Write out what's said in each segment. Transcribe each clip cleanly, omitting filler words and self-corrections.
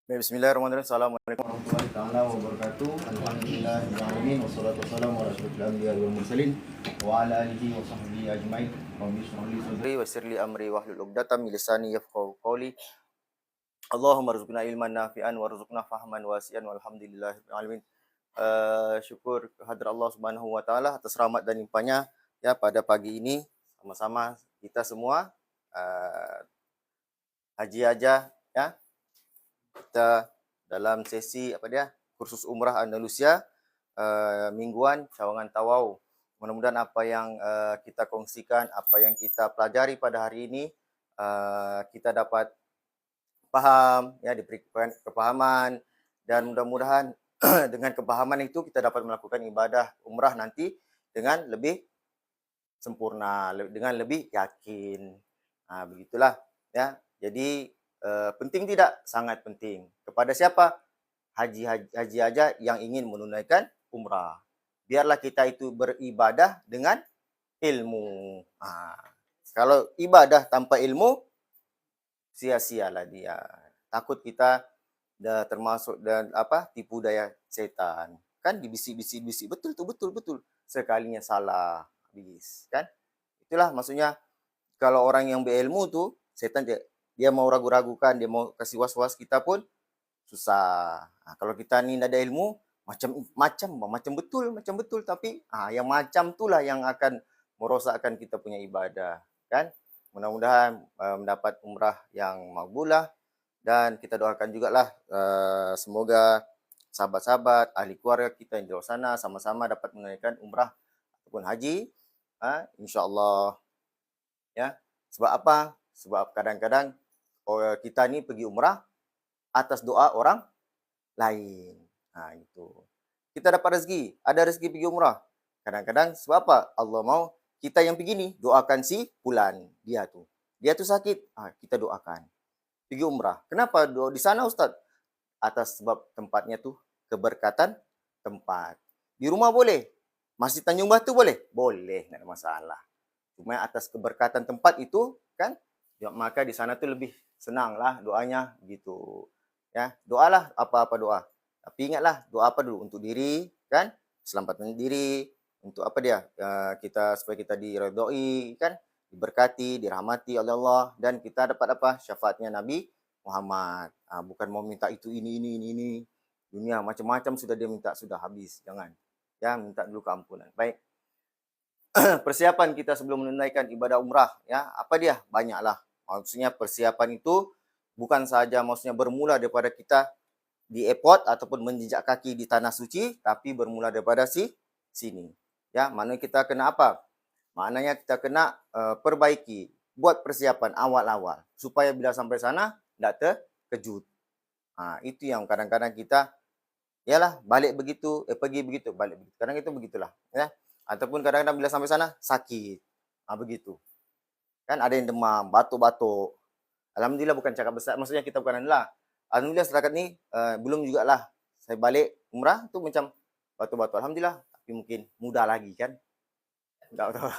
Bismillahirrahmanirrahim. Assalamualaikum warahmatullahi taala wabarakatuh. Alhamdulillahirabbil wassalatu wassalamu ala asyrofil anbiya'i wal mursalin wa ala alihi wa sahbihi ajmain. Rabbi shrah li sadri wa yassir li amri wahlul 'uqdatam min lisani yafqahu qawli. Allahumma rzuqna ilman nafi'an warzuqna fahman wasi'an walhamdulillahirabbil alamin. Syukur kehadrat Allah Subhanahu wa taala atas rahmat dan limpahnya ya pada pagi ini sama-sama kita semua haji aja ya. Kita dalam sesi kursus umrah Andalusia mingguan cawangan tawau. Mudah-mudahan apa yang kita kongsikan, apa yang kita pelajari pada hari ini kita dapat paham ya, diberikan kepahaman, dan mudah-mudahan dengan kepahaman itu kita dapat melakukan ibadah umrah nanti dengan lebih sempurna, dengan lebih yakin. Nah, begitulah ya. Jadi penting tidak? Sangat penting. Kepada siapa? Haji aja yang ingin menunaikan umrah. Biarlah kita itu beribadah dengan ilmu. Kalau ibadah tanpa ilmu, sia-sialah dia. Takut kita termasuk dan tipu daya setan. Kan dibisik-bisik, betul. Sekalinya salah habis, kan? Itulah maksudnya kalau orang yang berilmu tuh setan dia mau ragu-ragukan, dia mau kasih was-was kita pun susah. Nah, kalau kita ni ada ilmu, macam betul, tapi yang macam itulah yang akan merosakkan kita punya ibadah, kan? Mudah-mudahan mendapat umrah yang makbulah, dan kita doakan jugalah semoga sahabat-sahabat, ahli keluarga kita yang di luar sana sama-sama dapat menunaikan umrah ataupun haji, insya-Allah. Ya. Sebab apa? Sebab kadang-kadang kita ni pergi umrah atas doa orang lain. Itu. Kita dapat rezeki, ada rezeki pergi umrah. Kadang-kadang sebab apa? Allah mau kita yang pergi ni doakan si fulan, dia tu sakit, kita doakan. Pergi umrah. Kenapa doa di sana, Ustaz? Atas sebab tempatnya tu keberkatan tempat. Di rumah boleh. Masjid Tanjung Batu boleh? Boleh, enggak ada masalah. Cuma atas keberkatan tempat itu kan, ya, maka di sana tuh lebih senanglah doanya gitu. Ya, doalah apa-apa doa. Tapi ingatlah doa apa dulu untuk diri kan, keselamatan diri, untuk kita supaya kita diridhoi kan, diberkati, dirahmati oleh Allah, dan kita dapat syafaatnya Nabi Muhammad. Bukan mau minta itu ini. Dunia macam-macam sudah dia minta, sudah habis. Jangan. Ya, minta dulu keampunan. Baik. Persiapan kita sebelum menunaikan ibadah umrah ya, apa dia? Banyaklah. Maksudnya persiapan itu bukan saja maksudnya bermula daripada kita di airport ataupun menjejak kaki di tanah suci, tapi bermula daripada sini. Ya, maknanya kita kena apa? Maknanya kita kena perbaiki, buat persiapan awal-awal supaya bila sampai sana tidak terkejut. Itu yang kadang-kadang kita balik begitu, pergi begitu, balik begitu. Kadang itu begitulah ya. Ataupun kadang-kadang bila sampai sana sakit. Begitu. Kan ada yang demam, batuk-batuk. Alhamdulillah bukan cakap besar, maksudnya kita bukan adalah. Alhamdulillah setakat ni belum jugalah saya balik umrah tu macam batuk-batuk. Alhamdulillah, tapi mungkin muda lagi kan. Tak tahu.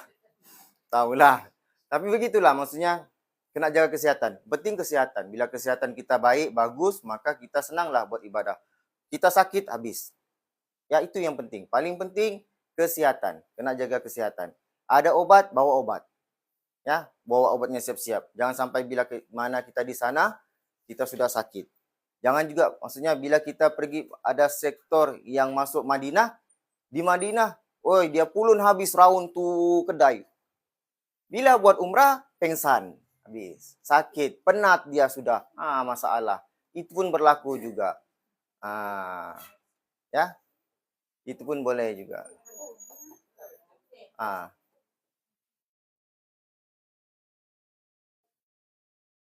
Tahulah. Tapi begitulah maksudnya kena jaga kesihatan. Penting kesihatan. Bila kesihatan kita baik, bagus, maka kita senanglah buat ibadah. Kita sakit habis. Ya, itu yang penting. Paling penting kesihatan. Kena jaga kesihatan. Ada obat, bawa obat. Ya, bawa obatnya siap-siap. Jangan sampai bila mana kita di sana kita sudah sakit. Jangan juga maksudnya bila kita pergi ada sektor yang masuk Madinah, di Madinah, dia pulun habis raun tu kedai. Bila buat umrah, pengsan habis. Sakit, penat dia sudah. Masalah. Itu pun berlaku juga. Ya. Itu pun boleh juga.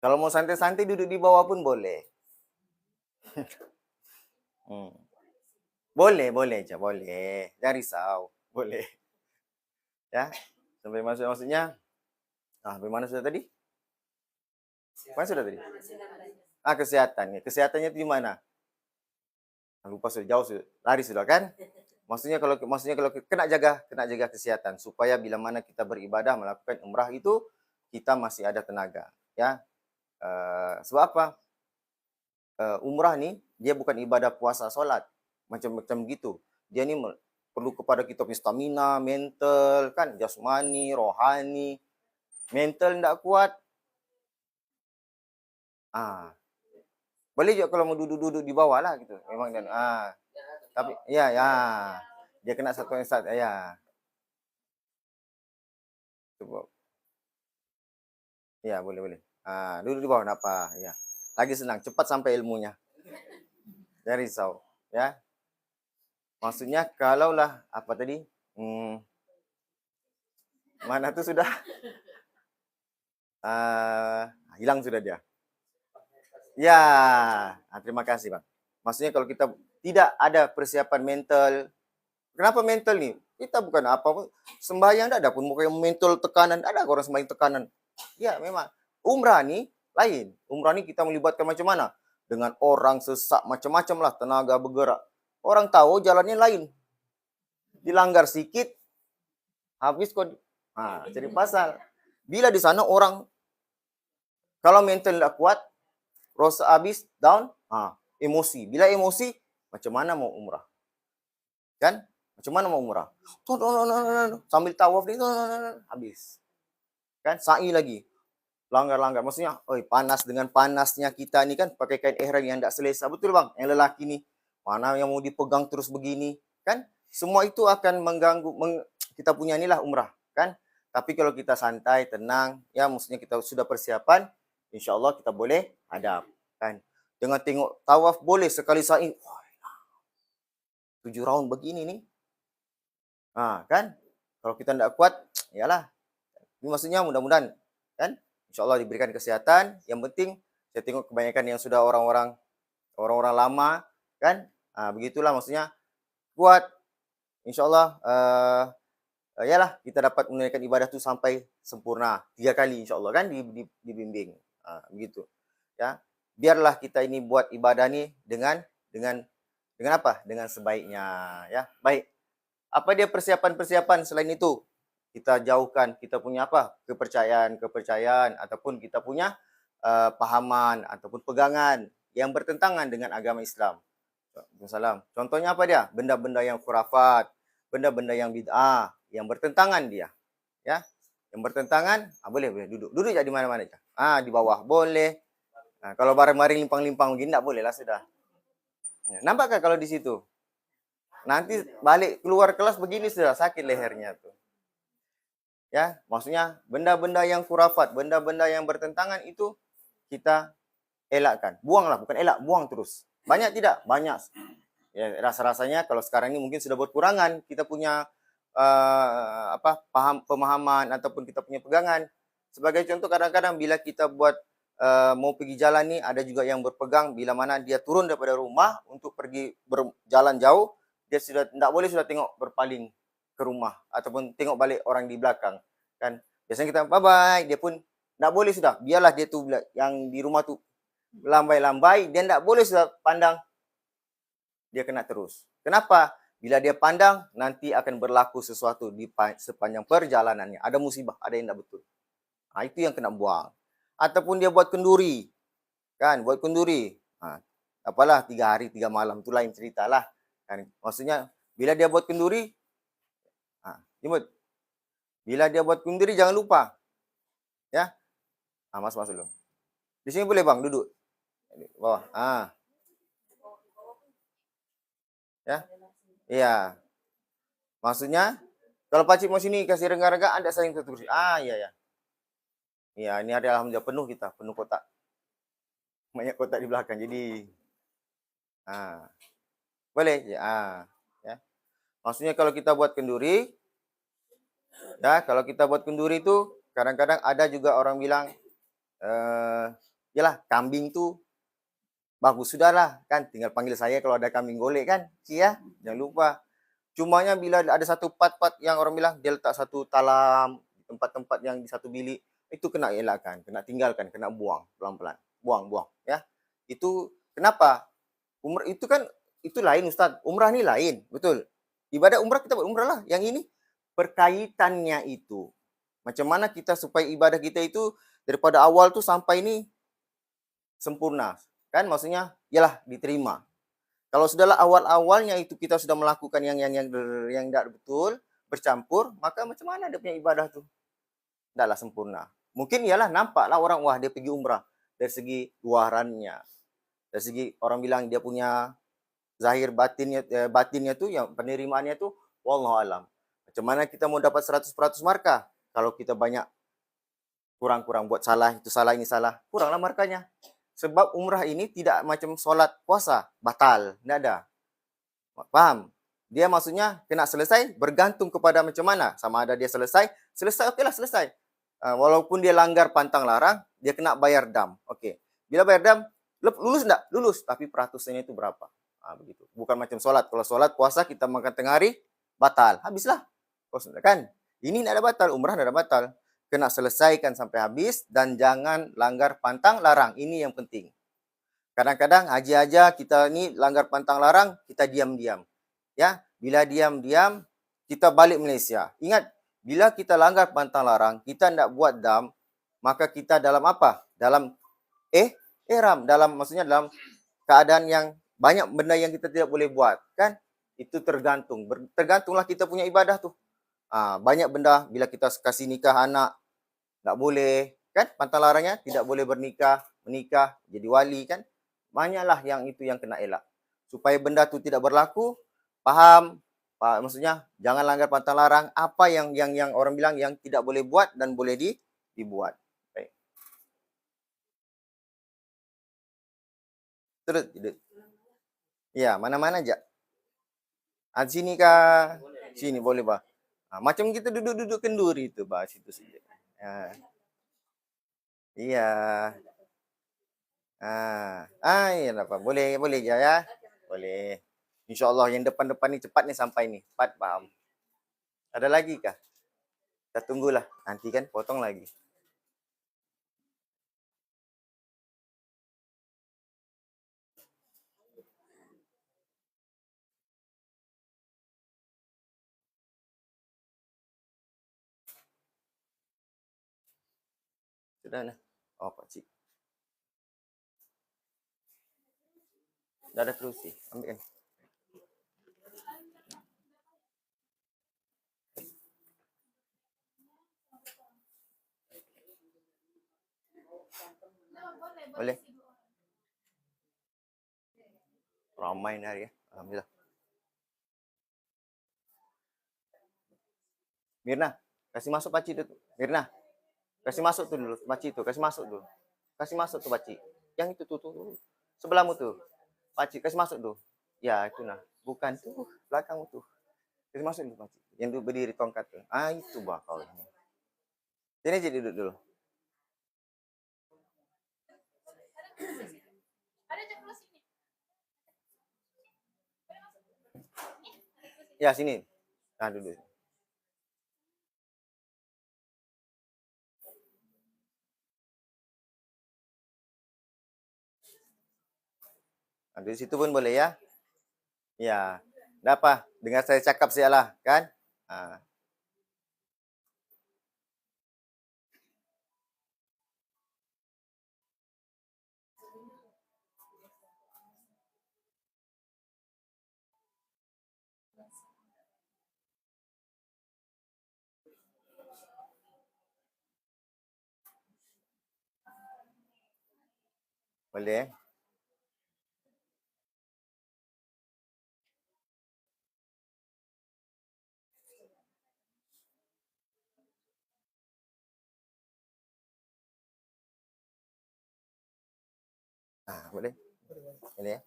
Kalau mau santai-santai duduk di bawah pun boleh. Boleh aja, boleh. Jangan risau, boleh. Ya. Sampai maksudnya bagaimana sudah tadi? Mana sudah tadi? Kesehatan. Kesehatannya itu di mana? Lupa sudah, jauh sudah. Lari sudah kan? Maksudnya kalau kena jaga kesehatan supaya bila mana kita beribadah melakukan umrah itu kita masih ada tenaga, ya. Sebab apa? umrah ni dia bukan ibadah puasa solat macam-macam gitu. Dia ni perlu kepada kita punya stamina, mental kan, jasmani, rohani. Mental tak kuat, boleh juga kalau mau duduk-duduk di bawah lah gitu. Memang dan tapi ya dia kena satu yang start ya. Cuba. Ya, boleh. Duduk di bawah enggak apa, ya. Lagi senang, cepat sampai ilmunya. Jangan risau, ya. Maksudnya kalaulah apa tadi? Mana tuh sudah? Hilang sudah dia. Ya, terima kasih Bang. Maksudnya kalau kita tidak ada persiapan mental, kenapa mental nih? Kita bukan apa sembahyang tidak ada pun mungkin mental tekanan, ada orang sembahyang tekanan. Ya memang umrah nih lain. Umrah nih kita melibatkan macam mana? Dengan orang sesak macam-macam lah, tenaga bergerak. Orang tahu jalannya lain. Dilanggar sedikit, habis kok. Jadi pasal. Bila di sana orang kalau mental tidak kuat, rasa habis down, emosi. Bila emosi, macam mana mau umrah? Kan? Macam mana mau umrah? Sambil tawaf ni habis. Kan? Sa'i lagi. Langgar-langgar. Maksudnya, panas dengan panasnya kita ni kan pakai kain ihram yang tak selesa. Betul bang? Yang lelaki ni. Mana yang mau dipegang terus begini. Kan? Semua itu akan mengganggu kita punya inilah umrah. Kan? Tapi kalau kita santai, tenang, ya maksudnya kita sudah persiapan, insya-Allah kita boleh hadap. Kan? Dengan tengok tawaf boleh sekali sa'i. 7 round begini nih. Kan? Kalau kita tidak kuat, iyalah. Ini maksudnya mudah-mudahan kan insyaallah diberikan kesehatan. Yang penting saya tengok kebanyakan yang sudah orang-orang lama kan, begitulah maksudnya kuat. Insyaallah iyalah kita dapat menunaikan ibadah itu sampai sempurna 3 kali insyaallah kan dibimbing. Begitu. Ya. Biarlah kita ini buat ibadah ini dengan apa? Dengan sebaiknya ya. Baik. Apa dia persiapan-persiapan selain itu? Kita jauhkan kita punya apa? Kepercayaan ataupun kita punya pahaman ataupun pegangan yang bertentangan dengan agama Islam. Waalaikumsalam. Contohnya apa dia? Benda-benda yang khurafat, benda-benda yang bid'ah, yang bertentangan dia. Ya. Yang bertentangan, boleh duduk. Duduk aja di mana-mana aja. Di bawah boleh. Kalau bareng-bareng limpang-limpang begini enggak boleh lah sudah. Nampak kalau di situ? Nanti balik keluar kelas begini sudah sakit lehernya tuh. Ya, maksudnya benda-benda yang khurafat, benda-benda yang bertentangan itu kita elakkan. Buanglah, bukan elak, buang terus. Banyak tidak? Banyak. Ya, rasa-rasanya kalau sekarang ini mungkin sudah berkurangan kita punya pemahaman ataupun kita punya pegangan. Sebagai contoh kadang-kadang bila kita buat mau pergi jalan nih ada juga yang berpegang bila mana dia turun daripada rumah untuk pergi berjalan jauh, dia sudah tidak boleh sudah tengok berpaling ke rumah ataupun tengok balik orang di belakang kan. Biasanya kita bye-bye, dia pun tidak boleh sudah. Biarlah dia tu yang di rumah tu lambai-lambai, dia tidak boleh sudah pandang. Dia kena terus. Kenapa? Bila dia pandang, nanti akan berlaku sesuatu di sepanjang perjalanannya. Ada musibah, ada yang tidak betul. Itu yang kena buang. Ataupun dia buat kenduri. Kan, buat kenduri. Apalah 3 hari 3 malam, itu lain ceritalah. Kan, maksudnya bila dia buat kenduri, bila dia buat kenduri jangan lupa. Ya. Masuk dulu. Di sini boleh bang, duduk. Di bawah. Ya. Iya. Maksudnya kalau pakcik mau sini kasih rengga-rengga ada saling tertulis. Iya. Iya, ini ada alhamdulillah penuh kita, penuh kotak. Banyak kotak di belakang. Jadi boleh ya. Maksudnya kalau kita buat kenduri kalau kita buat kenduri itu kadang-kadang ada juga orang bilang yalah kambing tuh bagus sudahlah kan, tinggal panggil saya kalau ada kambing golek kan, jangan lupa. Cumanya bila ada satu part-part yang orang bilang dia letak satu talam, tempat-tempat yang di satu bilik, itu kena elakkan, kena tinggalkan, kena buang pelan-pelan. Buang ya. Itu kenapa? Umrah itu kan itu lain Ustaz. Umrah ini lain, betul. Ibadah umrah kita buat umrah lah. Yang ini berkaitannya itu. Macam mana kita supaya ibadah kita itu daripada awal tuh sampai ini sempurna. Kan maksudnya ialah diterima. Kalau sudahlah awal-awalnya itu kita sudah melakukan yang tidak betul, bercampur, maka macam mana dia punya ibadah tuh? Tidaklah sempurna. Mungkin ialah nampaklah orang, wah dia pergi umrah dari segi luarannya, dari segi orang bilang dia punya zahir batinnya tuh yang penerimaannya tuh wallahu alam. Macam mana kita mau dapat 100% markah kalau kita banyak kurang-kurang buat salah, itu salah, ini salah, kuranglah markahnya. Sebab umrah ini tidak macam solat puasa, batal, tidak ada. Paham? Dia maksudnya kena selesai bergantung kepada macam mana. Sama ada dia selesai, okeylah selesai. Walaupun dia langgar pantang larang, dia kena bayar dam. Okey. Bila bayar dam, lulus enggak? Lulus, tapi peratusannya itu berapa? Begitu. Bukan macam solat. Kalau solat puasa kita makan tengah hari, batal. Habislah. Kan? Ini tidak ada batal, umrah tidak ada batal. Kena selesaikan sampai habis dan jangan langgar pantang larang. Ini yang penting. Kadang-kadang haji aja kita ni langgar pantang larang, kita diam-diam. Ya, bila diam-diam kita balik Malaysia. Ingat, bila kita langgar pantang larang, kita tidak buat dam, maka kita dalam apa? Dalam ihram, maksudnya dalam keadaan yang banyak benda yang kita tidak boleh buat, kan? Itu tergantunglah kita punya ibadah tuh. Banyak benda bila kita kasih nikah anak, tak boleh, kan? Pantang larangnya tidak boleh menikah, jadi wali, kan? Banyaklah yang itu yang kena elak. Supaya benda tu tidak berlaku, faham? Maksudnya jangan langgar pantang larang apa yang orang bilang yang tidak boleh buat dan boleh dibuat. Baik. Terus ya, mana-mana aja. Sini kah? Sini boleh, bah. Macam kita duduk-duduk kenduri itu, bah, situ saja. Iya. Iya apa? Boleh je ya. Boleh. InsyaAllah yang depan-depan ni cepat ni sampai ni. Cepat, faham. Ada lagi kah? Kita tunggulah. Nanti kan potong lagi. Sudah nah. Oh, pakcik. Dah ada kerusi. Ambil kan. Boleh. Ramai ni hari ya. Alhamdulillah. Mirna, kasih masuk pakcik tu. Mirna, kasih masuk tu dulu. Pakcik tu, kasih masuk tu. Kasih masuk tu pakcik. Yang itu tu. Sebelahmu tu. Pakcik, kasih masuk tu. Ya, itu nah. Bukan tu, belakangmu tu. Kasih masuk tu pakcik. Yang tu berdiri tongkat tu. Itu bah kau. Sini je duduk dulu. Ya, sini. Duduk. Di situ pun boleh ya. Ya. Dah apa? Dengar saya cakap sialah, kan? Boleh. Boleh. Boleh ya.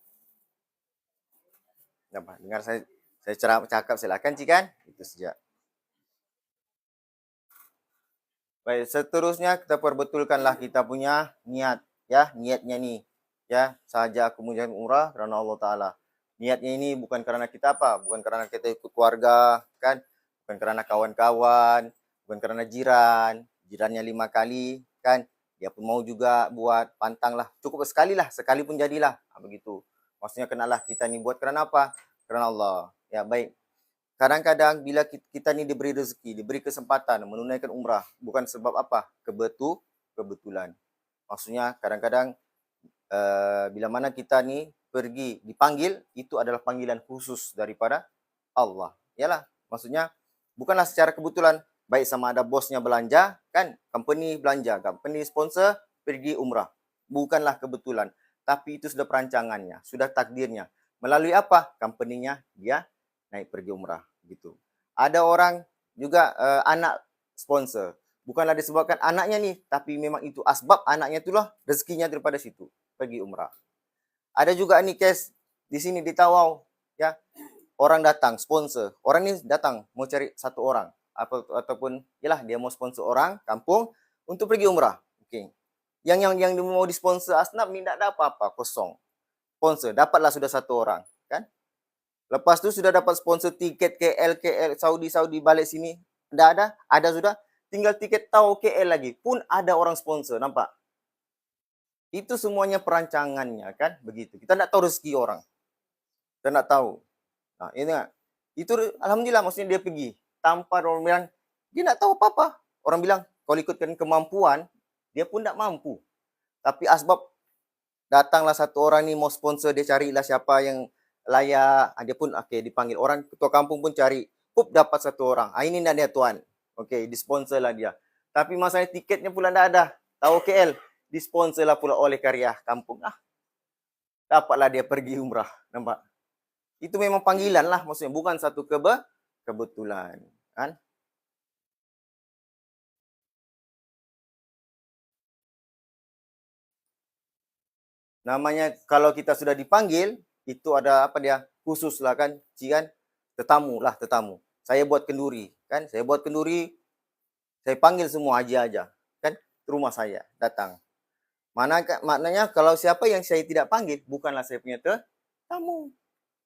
Apa? Dengar saya cakap silakan Cik kan? Itu saja. Baik, seterusnya kita perbetulkanlah kita punya niat ya, niatnya ni. Ya, sahaja aku menjalankan umrah kerana Allah Taala. Niatnya ini bukan kerana kita apa? Bukan kerana kita ikut keluarga, kan? Bukan kerana kawan-kawan, bukan kerana jirannya 5 kali, kan? Dia pun mau juga buat, pantanglah. Cukup sekali pun jadilah. Begitu. Maksudnya kenalah kita ni buat kerana apa? Kerana Allah. Ya, baik. Kadang-kadang bila kita ni diberi rezeki, diberi kesempatan menunaikan umrah, bukan sebab apa? Kebetulan. Maksudnya kadang-kadang bila mana kita ni pergi dipanggil, itu adalah panggilan khusus daripada Allah. Yalah, maksudnya bukanlah secara kebetulan, baik sama ada bosnya belanja, kan, company belanja, company sponsor pergi umrah. Bukanlah kebetulan, tapi itu sudah perancangannya, sudah takdirnya. Melalui apa? Company-nya dia naik pergi umrah gitu. Ada orang juga anak sponsor. Bukanlah disebabkan anaknya nih, tapi memang itu asbab anaknya itulah rezekinya daripada situ, pergi umrah. Ada juga nih case di sini di Tawau, ya, orang datang sponsor. Orang ini datang mau cari satu orang ataupun yalah dia mau sponsor orang kampung untuk pergi umrah. Okey. Yang mau disponsor Asnaf ni tak ada apa-apa, kosong. Sponsor dapatlah sudah satu orang, kan? Lepas tu sudah dapat sponsor tiket KL, Saudi balik sini. Dah ada sudah. Tinggal tiket tahu KL lagi. Pun ada orang sponsor, nampak? Itu semuanya perancangannya, kan? Begitu. Kita tak tahu rezeki orang. Kita tak tahu. Nah, ini itu alhamdulillah maksudnya dia pergi tanpa orang bilang dia tak tahu apa-apa. Orang bilang kalau ikutkan kemampuan, dia pun tak mampu. Tapi asbab datanglah satu orang ni mau sponsor, dia carilah siapa yang layak. Dia pun okey dipanggil. Orang ketua kampung pun cari. Pup dapat satu orang. Ini nak dia tuan. Okey, disponsorlah dia. Tapi masalah tiketnya pula tak ada. Tahu KL, disponsorlah pula oleh karya kampung. Dapatlah dia pergi umrah. Nampak? Itu memang panggilan lah maksudnya. Bukan satu kebetulan. Kan? Namanya kalau kita sudah dipanggil, itu ada apa dia? Khusus lah kan. Kan? Tetamu lah, tetamu. Saya buat kenduri. Kan? Saya buat kenduri, saya panggil semua haji aja. Kan? Ke rumah saya, datang. Maknanya kalau siapa yang saya tidak panggil, bukanlah saya punya tetamu.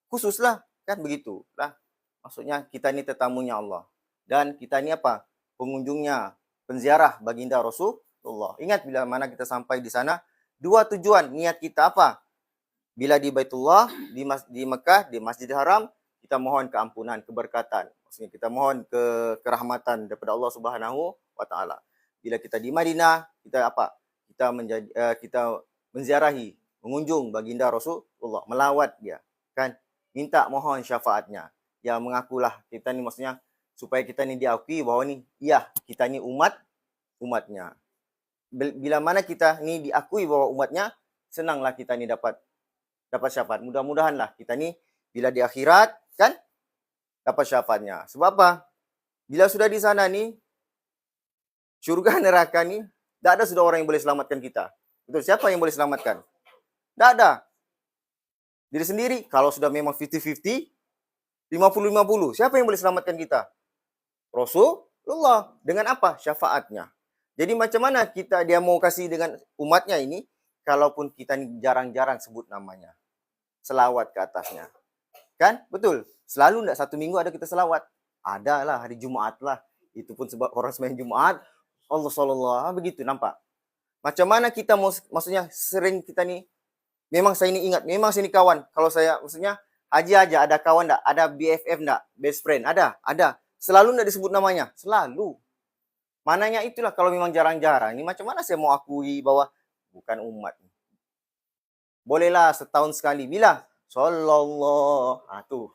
Khususlah, kan begitu lah. Maksudnya kita ni tetamunya Allah. Dan kita ni apa? Pengunjungnya, penziarah baginda Rasulullah. Ingat bila mana kita sampai di sana, dua tujuan niat kita apa? Bila di Baitullah, di Mekah, di Masjidil Haram, kita mohon keampunan, keberkatan. Maksudnya kita mohon kerahmatan daripada Allah Subhanahu wa taala. Bila kita di Madinah, kita apa? Kita menziarahi, mengunjung baginda Rasulullah, melawat dia, kan? Minta mohon syafaatnya. Ya mengakulah kita ni maksudnya supaya kita ni diakui bahawa ni ya kita ni umatnya. Bila mana kita ni diakui bahawa umatnya, senanglah kita ni dapat syafaat. Mudah-mudahanlah kita ni bila di akhirat kan dapat syafaatnya. Sebab apa? Bila sudah di sana ni syurga neraka ni tak ada sudah orang yang boleh selamatkan kita. Betul, siapa yang boleh selamatkan? Tak ada. Diri sendiri kalau sudah memang 50-50, 50-50, siapa yang boleh selamatkan kita? Rasulullah. Dengan apa? Syafaatnya. Jadi macam mana dia mau kasih dengan umatnya ini, kalaupun kita jarang-jarang sebut namanya. Selawat ke atasnya. Kan? Betul. Selalu tidak satu minggu ada kita selawat. Ada lah, hari Jumaat lah. Itu pun sebab orang sembahyang Jumaat. Allah sallallahu begitu, nampak? Macam mana kita maksudnya sering kita ni, memang saya ni ingat, memang saya ni kawan. Kalau saya, maksudnya, haji aja ada kawan tak? Ada BFF tak? Best friend? Ada. Selalu tak disebut namanya? Selalu. Mananya itulah kalau memang jarang-jarang. Ini macam mana saya mau akui bahwa bukan umat. Bolehlah setahun sekali. Bila? Sallallahu. Tuh.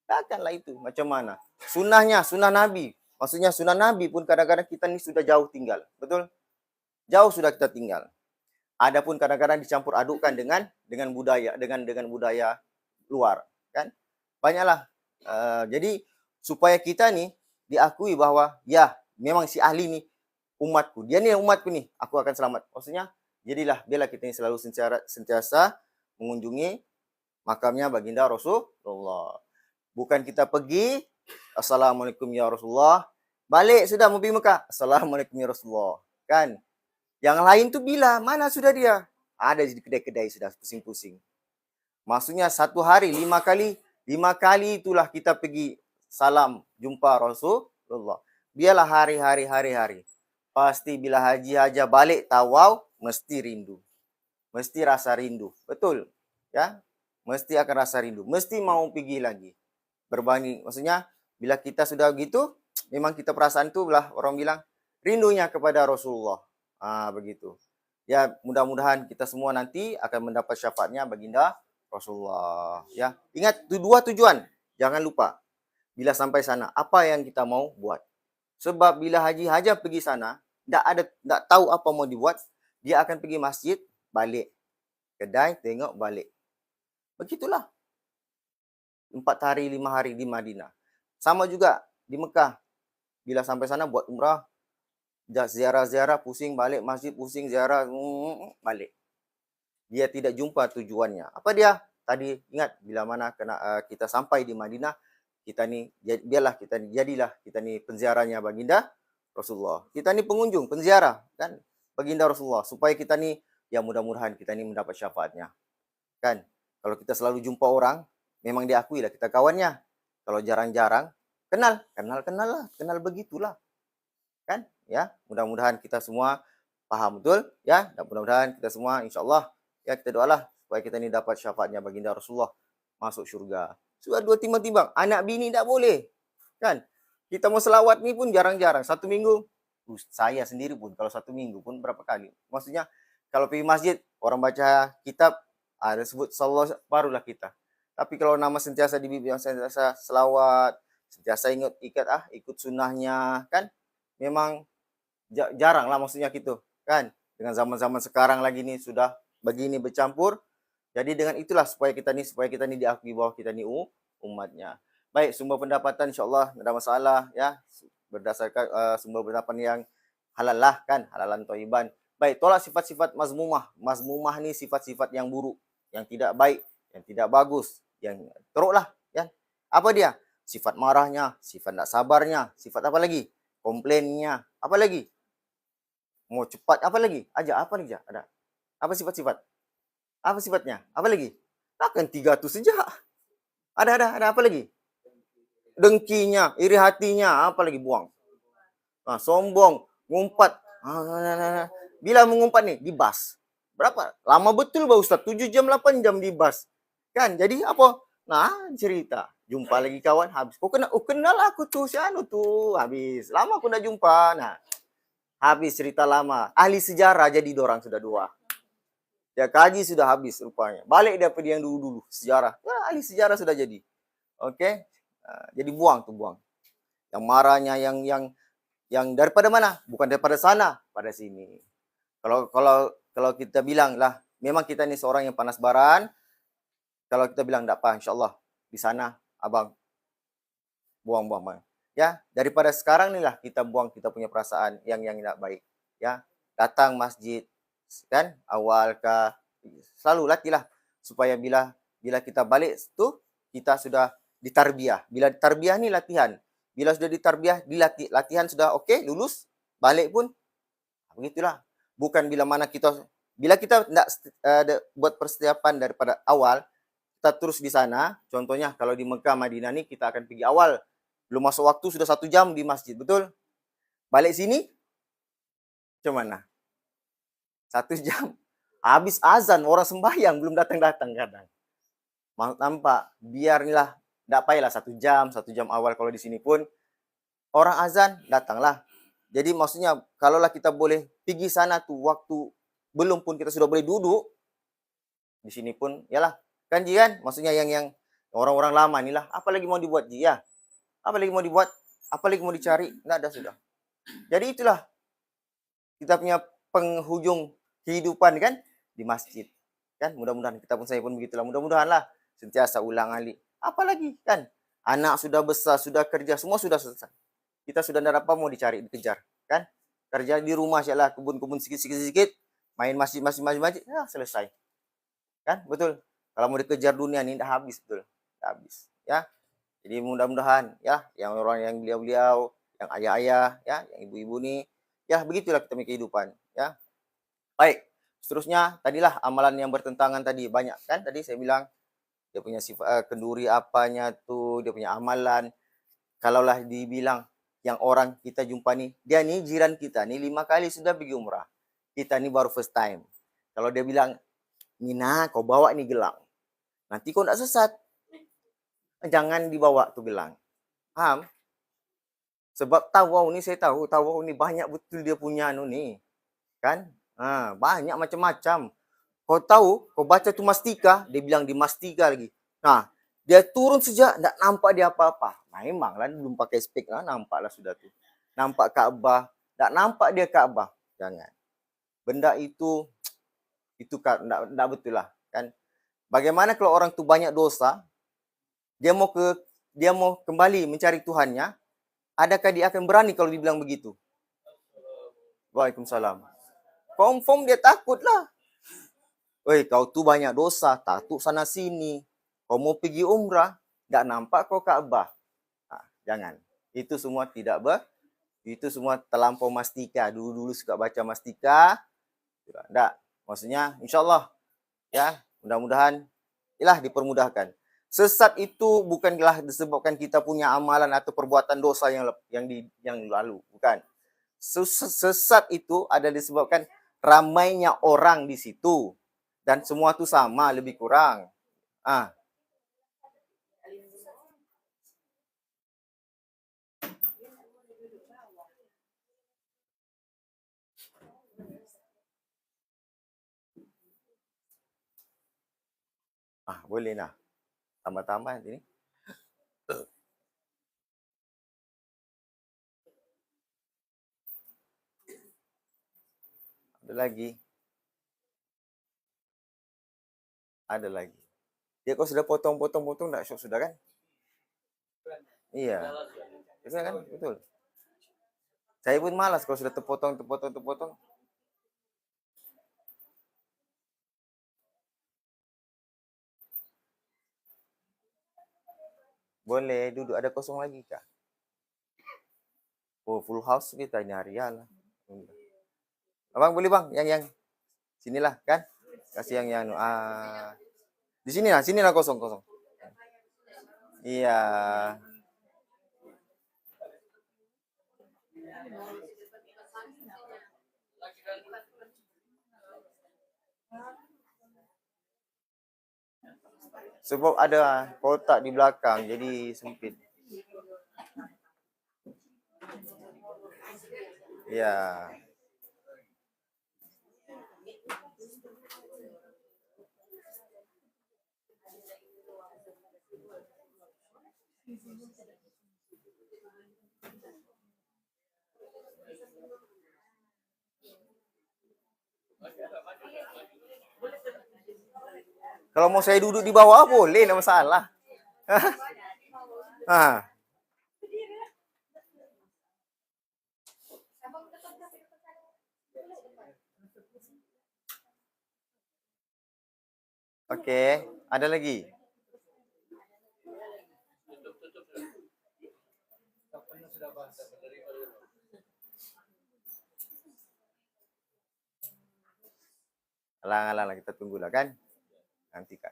Takkanlah itu. Macam mana? Sunnahnya, sunnah Nabi. Maksudnya sunnah Nabi pun kadang-kadang kita ni sudah jauh tinggal. Betul? Jauh sudah kita tinggal. Adapun kadang-kadang dicampur adukkan dengan budaya, dengan budaya luar, kan? Banyaklah. Jadi supaya kita ni diakui bahwa ya memang si ahli ni umatku. Dia ni umatku ni, aku akan selamat. Maksudnya jadilah biarlah kita ni selalu sentiasa mengunjungi makamnya baginda Rasulullah. Bukan kita pergi, Assalamualaikum ya Rasulullah. Balik sudah mau pergi Mekah. Assalamualaikum ya Rasulullah. Kan? Yang lain tu bila? Mana sudah dia? Ada di kedai-kedai sudah pusing-pusing. Maksudnya satu hari 5 kali. 5 kali itulah kita pergi salam jumpa Rasulullah. Biarlah hari-hari. Pasti bila haji aja balik tawau, mesti rindu. Mesti rasa rindu. Betul? Ya? Mesti akan rasa rindu. Mesti mau pergi lagi. Berbanding. Maksudnya bila kita sudah gitu, memang kita perasaan tu lah orang bilang rindunya kepada Rasulullah. Begitu. Ya, mudah-mudahan kita semua nanti akan mendapat syafaatnya baginda Rasulullah. Ya, ingat dua tujuan. Jangan lupa. Bila sampai sana, apa yang kita mau buat? Sebab bila Haji Haja pergi sana, tak tahu apa mau dibuat, dia akan pergi masjid, balik. Kedai, tengok, balik. Begitulah. 4 hari, 5 hari di Madinah. Sama juga di Mekah. Bila sampai sana buat umrah, ziarah-ziarah, pusing, balik masjid, pusing, ziarah, balik. Dia tidak jumpa tujuannya. Apa dia? Tadi ingat bila mana kita sampai di Madinah, kita ni jadilah kita ni penziarahnya baginda Rasulullah. Kita ni pengunjung, penziarah kan baginda Rasulullah supaya kita ni ya mudah-mudahan kita ni mendapat syafaatnya. Kan? Kalau kita selalu jumpa orang, memang diakui lah kita kawannya. Kalau jarang-jarang, kenal lah, kenal begitulah. Kan? Ya, mudah-mudahan kita semua paham betul ya. Dan mudah-mudahan kita semua insyaallah ya kita doalah supaya kita ni dapat syafaatnya baginda Rasulullah masuk syurga. Sudah dua timbang-timbang, anak bini tak boleh. Kan? Kita mau selawat ni pun jarang-jarang. 1 minggu, saya sendiri pun kalau 1 minggu pun berapa kali. Maksudnya kalau pergi masjid, orang baca kitab, ada sebut sallallahu barulah kita. Tapi kalau nama sentiasa di bibir, sentiasa selawat, sentiasa ikut sunnahnya, kan? Memang jarang lah maksudnya gitu, kan? Dengan zaman-zaman sekarang lagi nih sudah begini bercampur. Jadi dengan itulah supaya kita ni diakui bahwa kita ni umatnya. Baik, sumber pendapatan insyaallah tidak ada masalah ya. Berdasarkan sumber pendapatan yang halal lah kan, halalan thayyiban. Baik, tolak sifat-sifat mazmumah. Mazmumah ni sifat-sifat yang buruk, yang tidak baik, yang tidak bagus, yang teruklah ya. Apa dia? Sifat marahnya, sifat tak sabarnya, sifat apa lagi? Komplainnya, apa lagi? Mau cepat, apa lagi? Apa lagi? Ada. Apa sifat-sifat? Apa sifatnya? Apa lagi? Takkan 3 tu saja. Ada apa lagi? Dengkinya, iri hatinya, apa lagi buang? Sombong, ngumpat. Bila mengumpat nih di bas. Berapa? Lama betul Pak Ustaz, 7 jam 8 jam di bas. Kan? Jadi apa? Nah, cerita. Jumpa lagi kawan, habis. Kenal aku tuh, si anu tuh, habis. Lama aku nak jumpa. Nah, habis cerita lama. Ahli sejarah jadi dorang sudah 2. Ya kaji sudah habis rupanya. Balik daripada yang dulu-dulu sejarah. Ya, ahli sejarah sudah jadi. Oke. Jadi buang. Yang marahnya yang daripada mana? Bukan daripada sana, pada sini. Kalau kita bilang lah, memang kita ni seorang yang panas baran. Kalau kita bilang enggak apa, insyaallah di sana abang buang. Ya, daripada sekarang ni lah kita buang kita punya perasaan yang tidak baik. Ya, datang masjid kan awal selalu latihlah supaya bila kita balik tu kita sudah ditarbiyah. Bila tarbiyah ni latihan. Bila sudah ditarbiyah, latihan sudah okey, lulus, balik pun begitulah. Bukan bila kita tidak buat persiapan daripada awal, kita terus di sana. Contohnya kalau di Mekah, Madinah ni kita akan pergi awal. Belum masuk waktu sudah 1 jam di masjid, betul? Balik sini macam mana? 1 jam. Habis azan, orang sembahyang belum datang-datang kadang. Nampak, biarlah, tidak payahlah 1 jam awal kalau di sini pun. Orang azan, datanglah. Jadi maksudnya, kalaulah kita boleh pergi sana tu waktu, belum pun kita sudah boleh duduk, di sini pun, yalah. Kan Ji kan? Maksudnya yang orang-orang lama ni lah. Apa lagi mau dibuat Ji ya? Apa lagi mau dibuat? Apa lagi mau dicari? Tidak ada sudah. Jadi itulah kita punya penghujung kehidupan kan di masjid kan. Mudah-mudahan kita pun, saya pun begitulah, mudah-mudahan lah sentiasa ulang alik. Apalagi kan anak sudah besar, sudah kerja, semua sudah selesai, kita sudah tidak apa mau dicari, dikejar kan. Kerja di rumah sajalah, kebun-kebun sikit-sikit, main masjid ya selesai kan. Betul, kalau mau dikejar dunia ni dah habis, betul, dah habis ya. Jadi mudah-mudahan ya yang orang yang beliau-beliau, yang ayah-ayah ya, yang ibu-ibu ni ya, begitulah kita punya kehidupan ya. Baik, seterusnya tadilah amalan yang bertentangan tadi banyak kan. Tadi saya bilang dia punya sifat kenduri apanya tuh, dia punya amalan. Kalaulah dibilang yang orang kita jumpa ni, dia ni jiran kita ni 5 kali sudah pergi umrah, kita ni baru first time. Kalau dia bilang, Nina kau bawa ni gelang, nanti kau tak sesat, jangan dibawa tuh gelang. Paham? Sebab tawau ni saya tahu, tawau ni banyak betul dia punya anu ni. Kan? Banyak macam-macam. Kau tahu, kau baca tu mastika, dia bilang di mastika lagi. Nah, dia turun sejak tak nampak dia apa-apa. Memanglah belum pakai spek lah, nampaklah sudah tu. Nampak Kaabah, tak nampak dia Kaabah. Jangan. Benda itu tak betul lah, kan? Bagaimana kalau orang tu banyak dosa, dia mau kembali mencari Tuhannya, adakah dia akan berani kalau dibilang begitu? Waalaikumsalam. Confirm dia takut lah. Woi, kau tu banyak dosa, tatuk sana sini. Kau mau pergi umrah, tak nampak kau Kaabah. Jangan. Itu semua itu semua terlampau mastika. Dulu-dulu suka baca mastika. Tak. Maksudnya, insyaAllah. Ya, mudah-mudahan dipermudahkan. Sesat itu bukanlah disebabkan kita punya amalan atau perbuatan dosa yang lalu. Bukan. Sesat itu ada disebabkan ramainya orang di situ. Dan semua tu sama, lebih kurang. Boleh lah. Tambah-tambah nanti ni. Ada lagi. Ada lagi. Dia kau sudah potong-potong tak syok sudah kan? Iya. Betul kan? Betul. Saya pun malas kalau sudah terpotong. Boleh duduk, ada kosong lagi kah? Oh, full house kita nyari lah. Abang boleh bang, yang sinilah kan? Kasih yang di sinilah kosong. Iya. Sebab ada kotak di belakang, jadi sempit. Ya. Kalau mau saya duduk di bawah boleh, tidak masalah. Okey, ada lagi? Alang-alang kita tunggulah kan. Nanti Kak.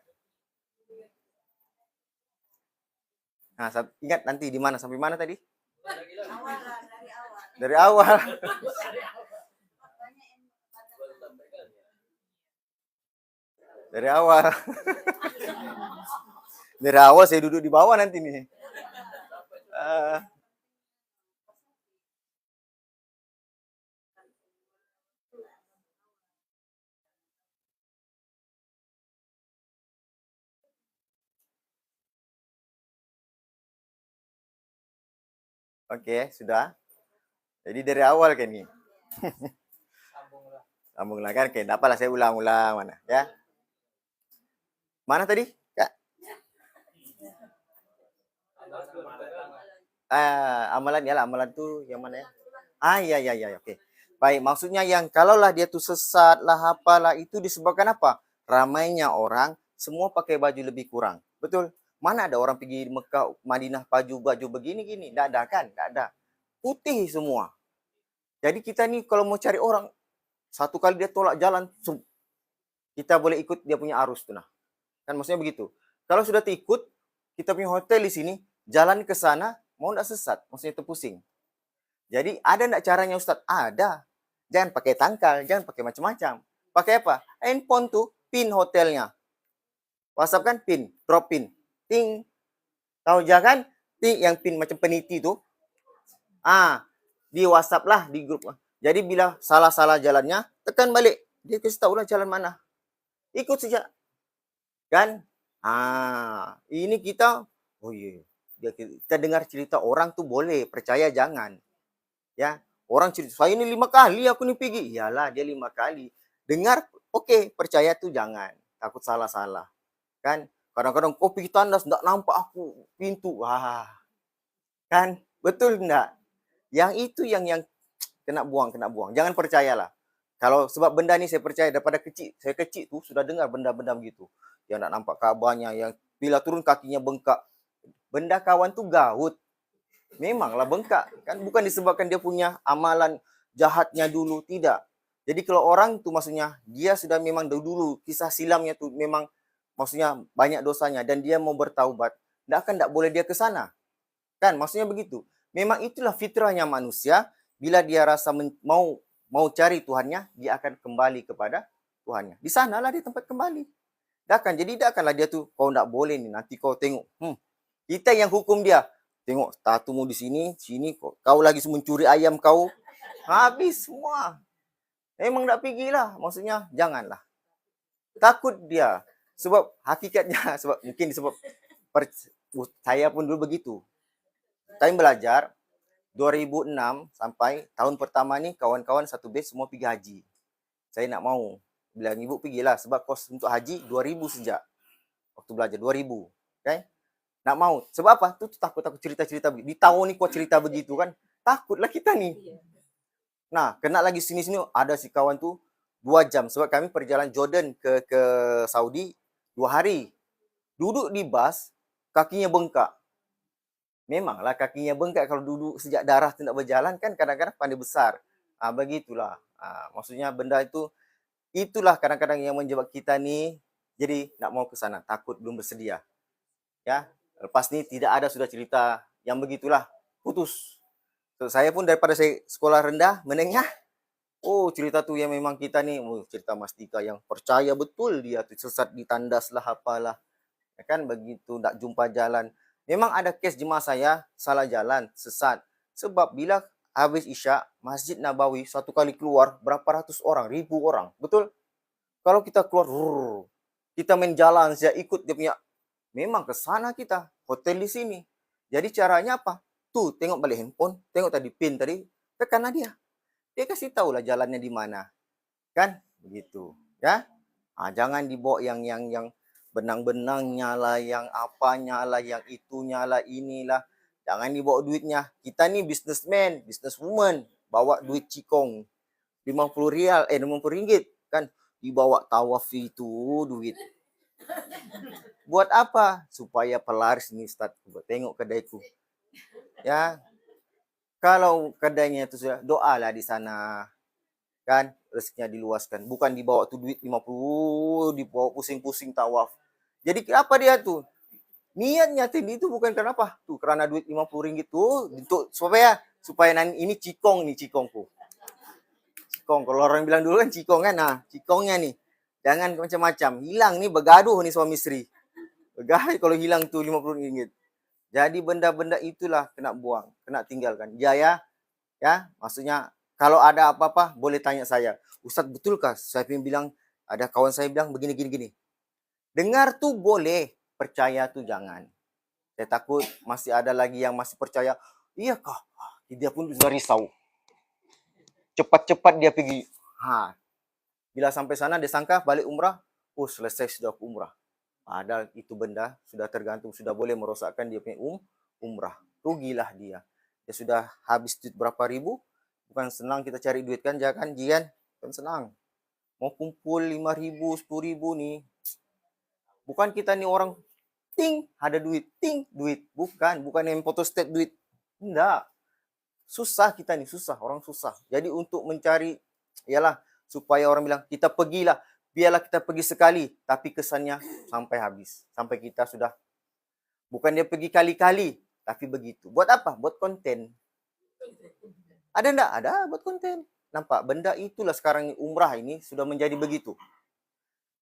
Ingat nanti di mana sampai mana tadi? Dari awal. Dari awal. Dari awal saya duduk di bawah nanti nih. Oke, sudah. Jadi dari awal kan nih. Sambunglah kan, oke. Dapatlah saya ulang-ulang mana, ya. Mana tadi, Kak? Amalan ya lah, amalan tuh yang mana ya? Iya, oke. Baik, maksudnya yang kalaulah dia tuh sesat lah apalah itu disebabkan apa? Ramainya orang, semua pakai baju lebih kurang. Betul? Mana ada orang pergi Mekah, Madinah baju begini-gini? Tak ada kan? Tak ada. Putih semua. Jadi kita nih kalau mau cari orang, satu kali dia tolak jalan, kita boleh ikut dia punya arus tuh nah. Kan maksudnya begitu. Kalau sudah ikut, kita punya hotel di sini, jalan ke sana, mau enggak sesat, maksudnya terpusing. Jadi ada enggak caranya Ustaz? Ada. Jangan pakai tangkal, jangan pakai macam-macam. Pakai apa? Handphone tuh, pin hotelnya. WhatsApp kan pin, drop pin. Ting. Tahu jangan ting yang pin macam peniti tuh. Di WhatsApp lah di grup. Jadi bila salah-salah jalannya, tekan balik. Dia kasih tahu lah jalan mana. Ikut saja. Kan? Ini kita, oh iya, kita dengar cerita orang tuh boleh, percaya jangan. Ya, orang cerita, saya ini 5 kali aku nih pergi. Iyalah, dia 5 kali. Dengar, oke, percaya tuh jangan. Takut salah-salah. Kan? Kadang-kadang kau pergi tandas, enggak nampak aku pintu. Kan? Betul enggak? Yang itu yang kena buang, kena buang. Jangan percayalah. Kalau sebab benda ni saya percaya daripada kecil, saya kecil tu sudah dengar benda-benda begitu. Yang nak nampak kabarnya, yang bila turun kakinya bengkak. Benda kawan tu gaut. Memanglah bengkak. Kan bukan disebabkan dia punya amalan jahatnya dulu, tidak. Jadi kalau orang tu maksudnya dia sudah memang dulu kisah silamnya tu memang maksudnya banyak dosanya dan dia mau bertaubat, tak boleh dia ke sana. Kan maksudnya begitu. Memang itulah fitrahnya manusia, bila dia rasa mau cari Tuhannya, dia akan kembali kepada Tuhannya. Di sanalah dia tempat kembali. Jadi takkanlah dia tu kau tak boleh ni, nanti kau tengok. Kita yang hukum dia. Tengok tatumu di sini, kau lagi mencuri ayam kau. Habis semua. Memang tak pergilah. Maksudnya janganlah. Takut dia. Sebab hakikatnya, mungkin sebab saya pun dulu begitu. Time belajar 2006 sampai tahun pertama ni kawan-kawan satu base semua pergi haji. Saya nak mau. Bilang ibu pergilah sebab kos untuk haji 2000 sejak. Waktu belajar 2000. Okay? Nak mau. Sebab apa? Tu takut cerita-cerita begitu. Di tahun ni kau cerita begitu kan. Takutlah kita ni. Nah, kena lagi sini-sini ada si kawan tu 2 jam. Sebab kami perjalanan Jordan ke Saudi 2 hari. Duduk di bas, kakinya bengkak. Memanglah kakinya bengkak kalau duduk sejak darah tu nak berjalan kan kadang-kadang pandai besar. Begitulah. Maksudnya benda itu, itulah kadang-kadang yang menjebak kita ni jadi nak mau ke sana. Takut belum bersedia. Ya, lepas ni tidak ada sudah cerita yang begitulah. Putus. So, saya pun daripada saya sekolah rendah, menengah, cerita tu yang memang kita ni, cerita Mastika yang percaya betul dia tu sesat di tandas lah apalah. Ya kan begitu, tak jumpa jalan. Memang ada kes jemaah saya salah jalan, sesat. Sebab bila habis Isya, Masjid Nabawi satu kali keluar berapa ratus orang, 1000 orang. Betul? Kalau kita keluar, kita main jalan saja ikut dia punya. Memang ke sana kita, hotel di sini. Jadi caranya apa? Tuh, tengok balik handphone, tengok tadi pin tadi, tekanlah dia. Dia kasih tahulah jalannya di mana. Kan? Begitu, ya. Jangan dibawa yang benang-benang nyala, yang apanya lah, yang itunya lah, inilah. Jangan dibawa duitnya. Kita ni businessman, businesswoman, bawa duit cikong 50 rial, 50 ringgit kan, dibawa tawaf itu duit. Buat apa? Supaya pelaris ni Ustaz. Tengok kedaiku. Ya. Kalau kedainya itu sudah, doalah di sana. Kan? Rezekinya diluaskan. Bukan dibawa tu duit 50, dibawa pusing-pusing tawaf. Jadi apa dia tu? Niatnya tadi itu bukan kenapa? Tuh kerana duit 50 ringgit tu untuk supaya ini cikongku. Cikong. Kalau orang bilang dulu kan cikong kan. Cikongnya nih. Jangan macam-macam. Hilang nih bergaduh nih suami istri. Bergaduh kalau hilang tuh 50 ringgit. Jadi benda-benda itulah kena buang, kena tinggalkan. Ya, maksudnya kalau ada apa-apa boleh tanya saya. Ustaz betulkah? Saya bilang, ada kawan saya bilang begini. Dengar tuh boleh, percaya tuh jangan. Saya takut masih ada lagi yang masih percaya. Iyakah? Dia pun sudah risau. Cepat-cepat dia pergi. Bila sampai sana dia sangka balik umrah, selesai sudah umrah. Padahal itu benda sudah tergantung, sudah boleh merosakkan dia punya umrah. Rugilah dia. Dia sudah habis duit berapa ribu, bukan senang kita cari duit kan, jangan Jian, bukan senang. Mau kumpul 5.000, 10.000 nih. Bukan kita nih orang ting ada duit, ting duit, bukan yang photostat duit. Enggak. Susah kita nih, orang susah. Jadi untuk mencari ialah supaya orang bilang kita pergilah, biarlah kita pergi sekali, tapi kesannya sampai habis. Sampai kita sudah, bukan dia pergi kali-kali, tapi begitu. Buat apa? Buat konten. Ada enggak? Ada, buat konten. Nampak? Benda itulah sekarang umrah ini sudah menjadi begitu.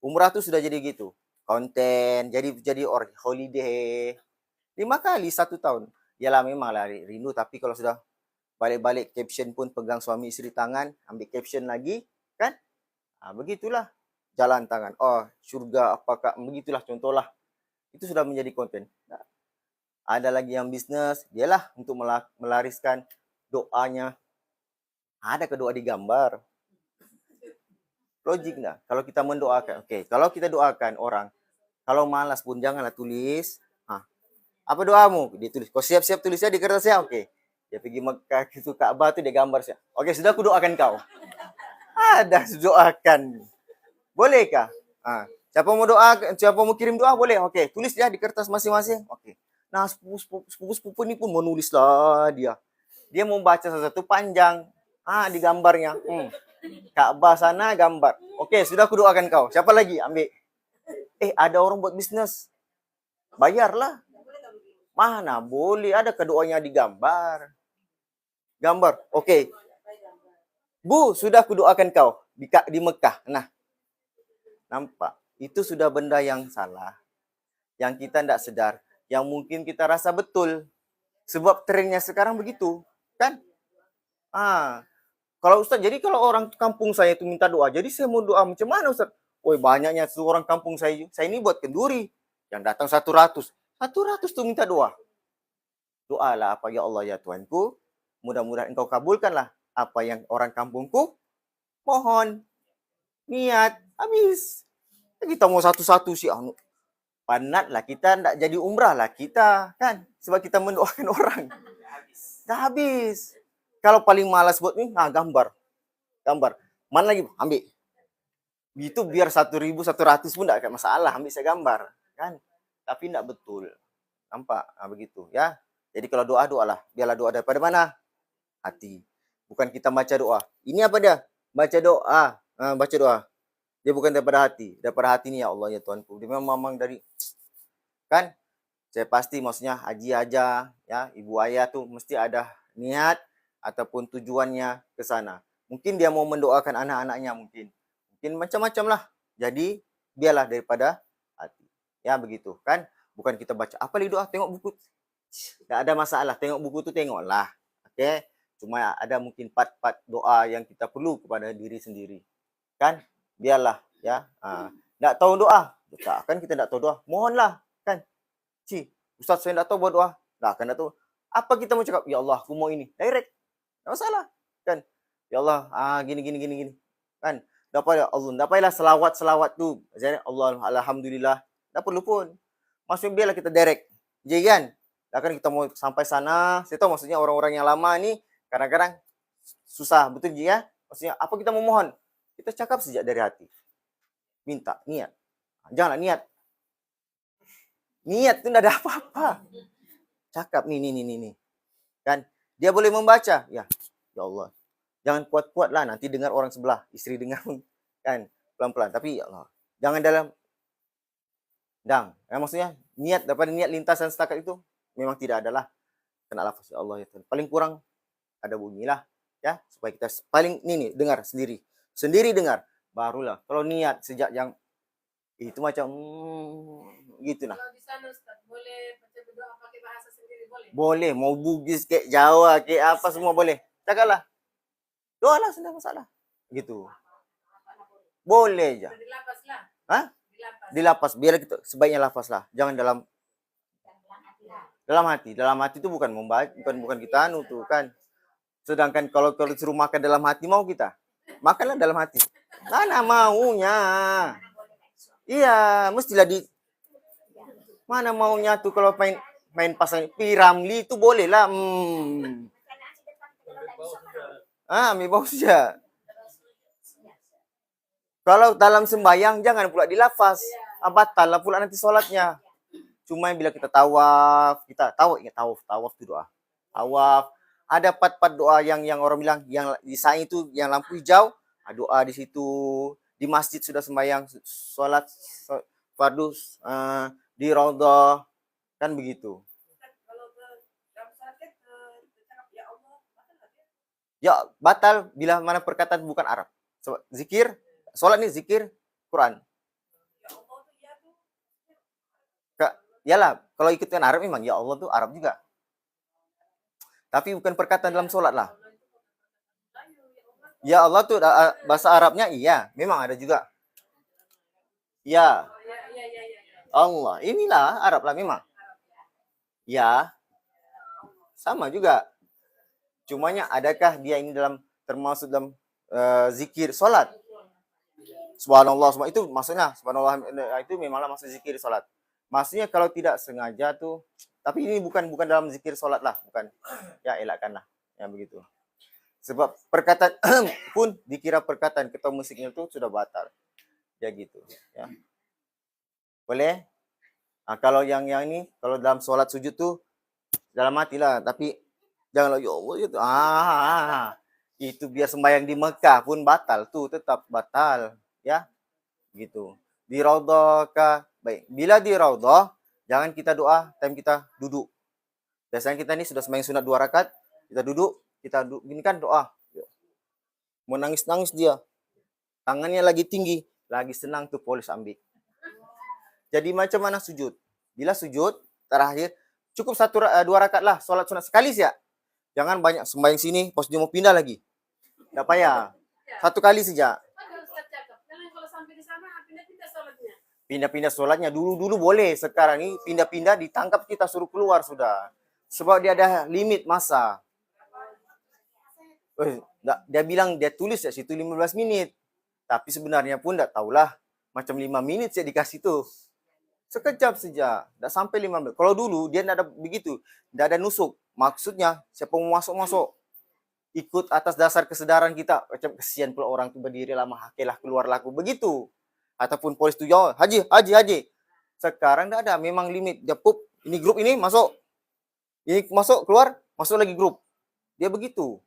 Umrah tu sudah jadi gitu. Konten, jadi orang holiday. 5 kali 1 tahun. Yalah memanglah rindu, tapi kalau sudah Balik-balik caption pun pegang suami isteri tangan, ambil caption lagi, kan? Begitulah jalan tangan. Oh, surga apakah begitulah contohlah. Itu sudah menjadi konten. Nah, ada lagi yang bisnis, dialah untuk melariskan doanya. Ada ke doa digambar. Logik nggak? Kalau kita mendoakan, oke. Kalau kita doakan orang, kalau malas pun janganlah tulis. Apa doamu? Ditulis. Kau siap-siap tulisnya di kertasnya, oke. Dia pergi Mekah gitu Ka'bah tuh dia gambar sih. Oke, sudah aku doakan kau. Ada doakan. Bolehkah? Siapa mau doa, siapa mau kirim doa boleh. Oke, tulis ya di kertas masing-masing. Oke. Nah, sepupu ini pun mau nulis lah dia. Dia mau baca sesuatu panjang. Di gambarnya. Ka'bah sana gambar. Oke, sudah aku doakan kau. Siapa lagi? Ambil. Ada orang buat bisnis. Bayarlah. Mana boleh ada kedoanya digambar. Gambar. Oke. Bu, sudah aku doakan kau di Mekah. Nah, nampak. Itu sudah benda yang salah. Yang kita tidak sadar. Yang mungkin kita rasa betul. Sebab trennya sekarang begitu. Kan? Kalau Ustaz, jadi kalau orang kampung saya itu minta doa, jadi saya mau doa macam mana Ustaz? Banyaknya orang kampung saya ini buat kenduri. Yang datang 100. 100 tuh minta doa. Doalah apa ya Allah ya Tuhanku, mudah-mudahan engkau kabulkanlah apa yang orang kampungku mohon. Niat, habis. Kita mau satu-satu sih, panat lah kita, tidak jadi umrah lah kita, kan? Sebab kita mendoakan orang. Dah habis. Kalau paling malas buat ini, gambar. Mana lagi? Ambil. Itu biar 1.100 pun tidak ada masalah, ambil saya gambar, kan? Tapi tidak betul. Nampak? Begitu, ya. Jadi kalau doalah. Biarlah doa daripada mana? Hati. Bukan kita baca doa. Ini apa dia? Baca doa. Baca doa. Dia bukan daripada hati. Daripada hati ini ya Allah ya Tuhanku. Dia memang dari, kan? Saya pasti maksudnya haji aja, ya, ibu ayah tuh mesti ada niat ataupun tujuannya ke sana. Mungkin dia mau mendoakan anak-anaknya mungkin macam-macam lah. Jadi biarlah daripada hati. Ya begitu, kan? Bukan kita baca apa doa, tengok buku. Tidak ada masalah, tengok buku itu tengoklah. Oke? Cuma ada mungkin part-part doa yang kita perlu kepada diri sendiri. Kan? Biarlah, ya. Tidak tahu doa, kan kita tidak tahu doa, mohonlah, kan? Ustaz saya tidak tahu buat doa. Kan tidak tahu. Apa kita mau cakap? Ya Allah, aku mau ini. Direct. Tidak masalah, kan? Ya Allah, gini. Kan? Tidak payahlah selawat tu. Allah, alhamdulillah. Tak perlu pun. Maksudnya biarlah kita direct. Jadi kan? Kan kita mau sampai sana, saya tahu maksudnya orang-orang yang lama ni kadang-kadang susah, betul ya? Maksudnya apa kita mau mohon? Kita cakap sejak dari hati. Minta, niat. Janganlah niat. Niat itu tidak ada apa-apa. Cakap nih. Kan? Dia boleh membaca. Ya Allah. Jangan kuat-kuat lah, nanti dengar orang sebelah, istri dengar, kan? Pelan-pelan. Tapi ya Allah, jangan dalam maksudnya niat daripada niat lintasan setakat itu memang tidak adalah kena lafaz ya Allah ya Tuhan. Paling kurang ada bunyilah, ya, supaya kita paling ini dengar sendiri dengar, barulah. Kalau niat sejak yang itu macam gitu nah. Kalau di sana Ustaz, boleh baca doa pakai bahasa sendiri boleh? Boleh, mau Bugis kayak Jawa kayak apa semua boleh. Cakaplah. Doalah, sudah masalah. Gitu. Boleh aja. Dilapas lah. Dilapas. Biar kita sebaiknya lapas lah. Jangan dalam hati. Dalam hati itu bukan membaca, bukan kita tuh kan. Sedangkan kalau disuruh makan dalam hati, mau kita? Makanlah dalam hati. Mana maunya? Iya, mestilah mana maunya tuh kalau main pasang Piramli itu boleh lah. Ambil bau saja. Kalau dalam sembahyang jangan pula dilafaz. Batal lah pula nanti sholatnya. Cuma bila kita tawaf itu doa. Tawaf. Ada part-part doa yang orang bilang yang di sa'i itu yang lampu hijau, doa di situ. Di masjid sudah sembahyang sholat fardu di raudhah, kan begitu. Ya batal bila mana perkataan bukan Arab. Zikir, sholat nih zikir Quran. Yalah, kalau ikutkan Arab memang ya Allah tuh Arab juga. Tapi bukan perkataan dalam solat lah. Ya Allah tuh bahasa Arabnya iya, memang ada juga. Ya, Allah. Inilah Arab lah memang. Ya, sama juga. Cumanya adakah dia ini dalam termasuk dalam zikir solat? Subhanallah, itu maksudnya subhanallah itu memanglah masuk zikir solat. Maksudnya kalau tidak sengaja tuh, tapi ini bukan dalam zikir solat lah, bukan. Ya elakkanlah, ya begitu. Sebab perkataan pun dikira perkataan ketua musiknya itu sudah batal. Ya gitu, ya. Boleh? Nah, kalau yang ini, kalau dalam solat sujud tuh dalam hati lah, tapi janganlah ya Allah itu. Itu biar sembahyang di Mekah pun batal tuh, tetap batal, ya. Gitu. Di raudhah kah? Baik. Bila di raudhah, jangan kita doa time kita duduk. Biasanya kita ini sudah sembahyang sunat 2 rakaat, kita duduk ini kan doa. Mau nangis-nangis dia. Tangannya lagi tinggi, lagi senang tuh polis ambil. Jadi macam mana sujud? Bila sujud terakhir cukup 2 rakaat lah sholat sunat sekali sih ya. Jangan banyak sembahyang sini, pas dia mau pindah lagi. Enggak payah. 1 kali saja. Pindah-pindah sholatnya dulu boleh, sekarang ini pindah-pindah ditangkap kita suruh keluar sudah. Sebab dia ada limit masa. Dia bilang dia tulis ya situ 15 menit. Tapi sebenarnya pun enggak tahulah. Macam 5 menit saya dikasih tuh. Sekejap saja, enggak sampai 5 menit. Kalau dulu dia enggak ada begitu, enggak ada nusuk. Maksudnya siapa mau masuk ikut atas dasar kesedaran kita. Macam kesian pula orang tuh berdiri lama, hakelah keluar laku begitu. Ataupun polis tuh jawab, haji. Sekarang enggak ada, memang limit. Dia pup, ini grup ini masuk. Ini masuk, keluar, masuk lagi grup. Dia begitu.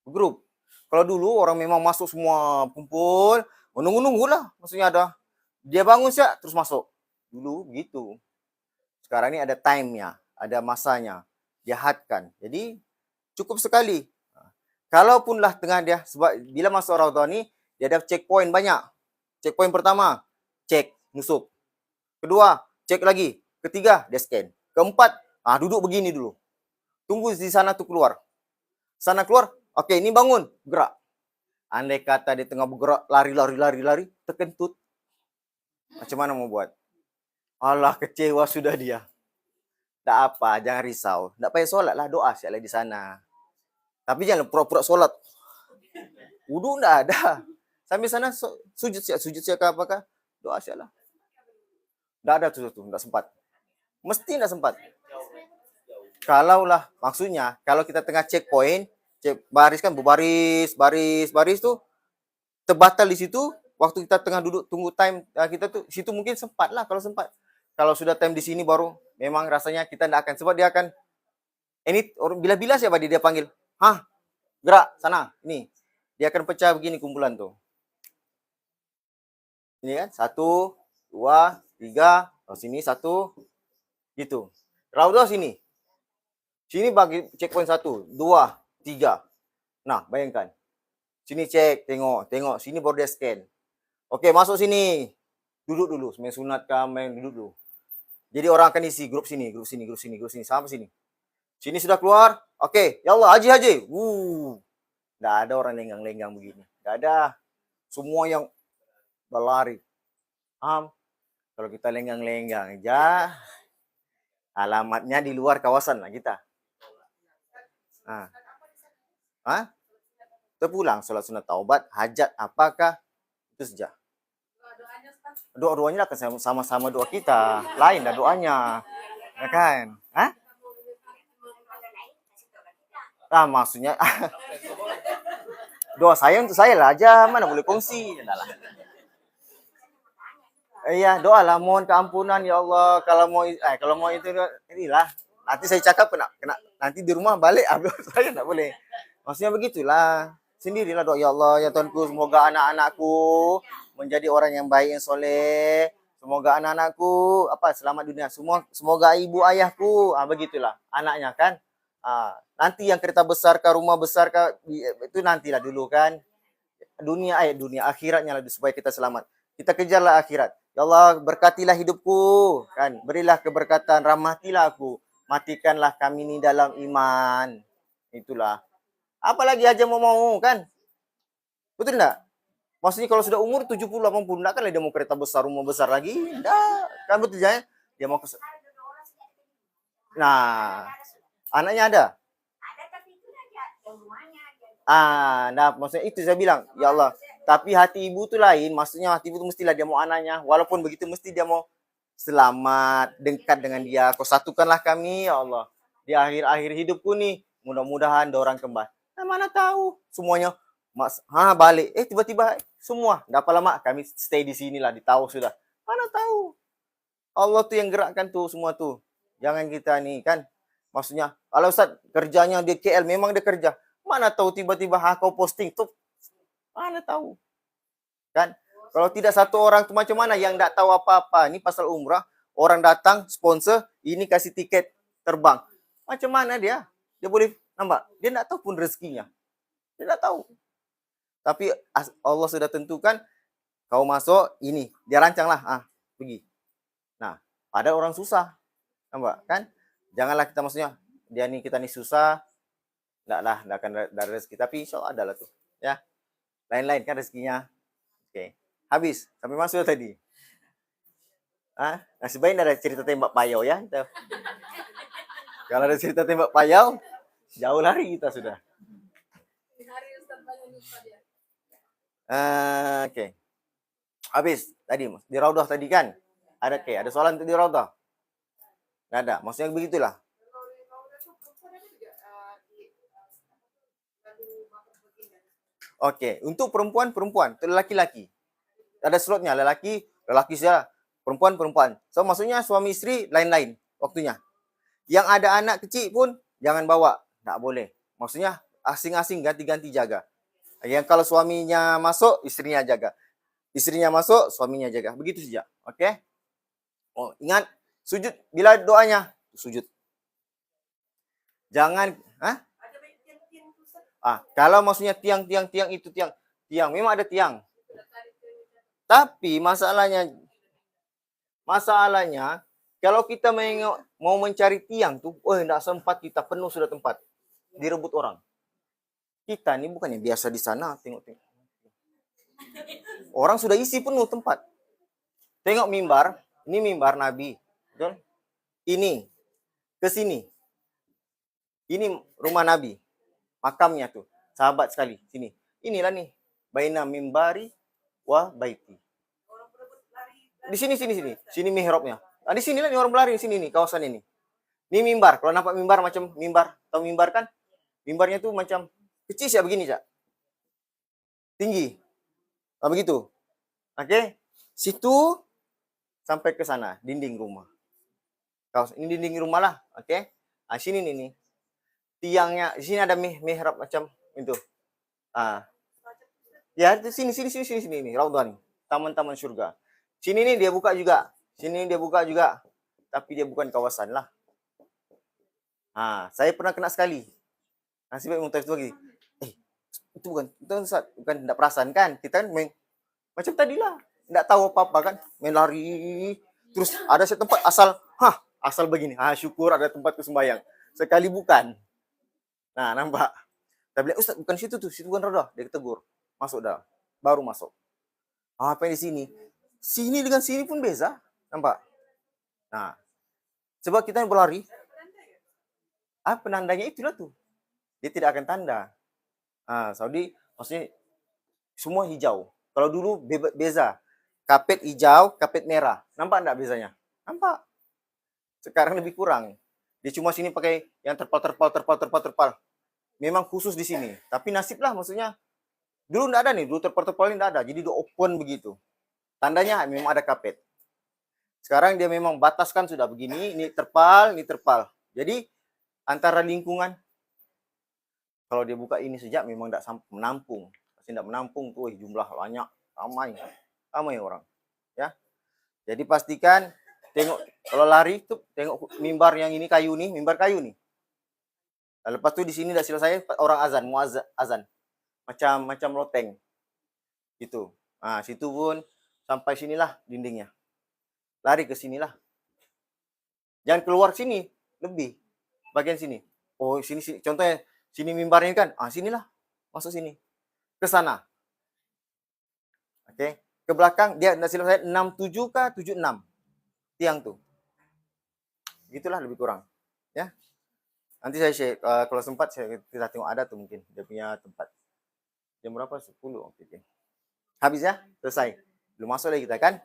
Grup. Kalau dulu orang memang masuk semua kumpul, menunggu-nunggu lah. Maksudnya ada, dia bangun sih, terus masuk. Dulu begitu. Sekarang ini ada time-nya, ada masanya. Dia hadkan. Jadi cukup sekali. Kalaupun lah tengah dia, sebab bila masuk raudhah ni, dia ada checkpoint banyak. Checkpoint pertama, cek, nusuk. Kedua, cek lagi. Ketiga, dia scan. Keempat, duduk begini dulu. Tunggu di sana tuh keluar. Sana keluar, oke, ini bangun, gerak. Andai kata dia tengah bergerak, lari, terkentut. Macam mana mau buat? Allah, kecewa sudah dia. Tak apa, jangan risau. Tak payah solat lah, doa siap di sana. Tapi jangan pura-pura solat. Wudu enggak ada. Sampai sana sujud siap ke apakah? Doa siap lah. Enggak ada tuh, enggak sempat. Mesti enggak sempat. Kalau lah, maksudnya, kalau kita tengah checkpoint, cek baris kan baris tuh terbatal di situ. Waktu kita tengah duduk tunggu time kita tuh situ mungkin sempat lah kalau sempat. Kalau sudah time di sini baru memang rasanya kita tidak akan, sebab dia akan ini bila-bila siapa dia panggil, gerak sana, ini dia akan pecah begini kumpulan tuh. Ini kan 1, 2, 3, sini 1, gitu. Raudhah sini bagi checkpoint 1, 2, 3. Nah, bayangkan. Sini cek, tengok. Sini baru dia scan. Oke, masuk sini. Duduk dulu. Main sunat kah, main duduk dulu. Jadi orang akan isi grup sini. Sampai sini. Sini sudah keluar. Oke, ya Allah, haji. Nggak ada orang lenggang-lenggang begini. Nggak ada. Semua yang berlari. Kalau kita lenggang-lenggang aja, alamatnya di luar kawasan lah kita. Terpulang sholat sunat taubat, hajat apakah itu saja. Doa-doanya akan sama-sama doa kita, lain dah doanya, ya kan? Maksudnya doa saya untuk saya lah aja, mana boleh kongsi. Iya, doa lah, mohon keampunan ya Allah. Kalau mau itu inilah. Nanti saya cakap kena nanti di rumah balik saya enggak boleh. Maksudnya begitulah. Sendirilah doa, ya Allah, ya Tuhanku, semoga anak-anakku menjadi orang yang baik, yang soleh. Semoga anak-anakku selamat dunia. Semoga ibu ayahku, begitulah anaknya kan. Nanti yang kereta besar ke rumah besar ke itu nantilah dulu kan. Dunia akhiratnya lah supaya kita selamat. Kita kejarlah akhirat. Ya Allah, berkatilah hidupku, kan? Berilah keberkatan, rahmatilah aku. Matikanlah kami ini dalam iman. Itulah. Apalagi aja mau kan? Betul enggak? Maksudnya kalau sudah umur 70, 80, enggak kan dia mau kereta besar, rumah besar lagi? Enggak. Kan betul ya? Dia mau ke Nah, anaknya ada. Nah maksudnya itu saya bilang, ya Allah. Tapi hati ibu tuh lain, maksudnya hati ibu tuh mestilah dia mau anaknya. Walaupun begitu mesti dia mau selamat, dekat dengan dia. Kau satukanlah kami, ya Allah. Di akhir-akhir hidupku nih, mudah-mudahan ada orang kembar. Nah, mana tahu semuanya mas, balik. Tiba-tiba semua, enggak apa lama kami stay di sini lah, di tahu sudah. Mana tahu. Allah tuh yang gerakkan tuh semua tuh. Jangan kita nih kan. Maksudnya, kalau Ustaz kerjanya di KL memang dia kerja. Mana tahu tiba-tiba kau posting tuh. Mana tahu. Kan? Kalau tidak satu orang tuh macam mana yang enggak tahu apa-apa. Ini pasal umrah, orang datang sponsor, ini kasih tiket terbang. Macam mana dia? Dia boleh nambah. Dia enggak tahu pun rezekinya. Dia enggak tahu. Tapi Allah sudah tentukan kau masuk ini, dia rancang lah, pergi. Nah, ada orang susah, nampak kan? Janganlah kita maksudnya dia nih kita nih susah, enggak akan dari rezeki. Tapi insya Allah ada lah tuh, ya. Lain-lain kan rezekinya. Oke, habis sampai masuk tadi. Nasib baik ada cerita tembak payau ya. Kalau ada cerita tembak payau, jauh lari kita sudah. Oke. Habis tadi di Raudah tadi kan ada soalan untuk di Raudah? Nggak ada, maksudnya begitulah. Oke, untuk perempuan untuk laki-laki ada slotnya, lelaki saja, perempuan. So maksudnya suami istri lain-lain waktunya. Yang ada anak kecil pun jangan bawa, nggak boleh. Maksudnya asing-asing ganti-ganti jaga. Yang kalau suaminya masuk, istrinya jaga. Istrinya masuk, suaminya jaga. Begitu saja. Oke? Oh, ingat, sujud bila doanya, sujud. Jangan, kalau maksudnya tiang itu tiang, memang ada tiang. Tapi masalahnya kalau kita mau mencari tiang tuh, enggak sempat kita, penuh sudah tempat. Direbut orang. Kita ini bukannya biasa di sana, tengok. Orang sudah isi penuh tempat. Tengok mimbar, ini mimbar Nabi. Betul? Ini, ke sini. Ini rumah Nabi. Makamnya tuh. Sahabat sekali. Sini. Inilah nih. Baina mimbari wa baiti. Di sini. Sini mihrabnya. Di sini lah nih orang berlari di sini nih, kawasan ini. Ini mimbar. Kalau nampak mimbar macam mimbar. Tahu mimbar kan? Mimbarnya tuh macam kecil ya begini, Cak. Tinggi. Begitu. Oke. Situ sampai ke sana, dinding rumah. Ini dinding rumah lah, oke? Sini nih. Tiangnya, di sini ada mihrab macam itu. Ya, di sini nih, Raudhah nih. Taman-taman surga. Sini nih dia buka juga. Tapi dia bukan kawasan lah. Saya pernah kena sekali. Nasib baik muntah itu lagi. Itu bukan enggak perasaan kan? Kita kan main macam tadi lah. Enggak tahu apa-apa kan? Main lari. Terus ada satu tempat asal begini. Syukur ada tempat sembahyang. Sekali bukan. Nah, nampak. Kita bilang, Ustaz, bukan situ tuh, situ bukan Raudhah. Dia tegur. Masuk dah. Baru masuk. Apa yang di sini? Sini dengan sini pun beza. Nampak? Nah, sebab kita yang berlari. Penandanya itulah tuh. Dia tidak akan tanda. Saudi maksudnya semua hijau. Kalau dulu beza. Kapet hijau, kapet merah. Nampak enggak bezanya? Nampak. Sekarang lebih kurang. Dia cuma sini pakai yang terpal. Memang khusus di sini. Tapi nasib lah maksudnya. Dulu enggak ada nih, dulu terpal ini enggak ada. Jadi dia open begitu. Tandanya memang ada kapet. Sekarang dia memang bataskan sudah begini, ini terpal. Jadi antara lingkungan, kalau dia buka ini sejak memang enggak menampung. Pasti enggak menampung tuh jumlah banyak, ramai orang. Ya. Jadi pastikan tengok kalau lari tuh tengok mimbar yang ini kayu nih, mimbar kayu nih. Lepas tuh di sini udah selesai orang azan, mau azan. Macam loteng. Gitu. Situ pun sampai sinilah dindingnya. Lari ke sinilah. Jangan keluar sini, lebih. Bagian sini. Sini. Contohnya Sini mimbarnya kan, sinilah, masuk sini. Ke sana. Oke. Ke belakang, dia silap saya 67 kah 76 tiang tuh. Gitulah lebih kurang. Ya. Nanti saya share, kalau sempat kita tengok ada tuh mungkin dia punya tempat. Jam berapa? 10. Oke. Habis ya? Selesai. Belum masuk lagi kita kan?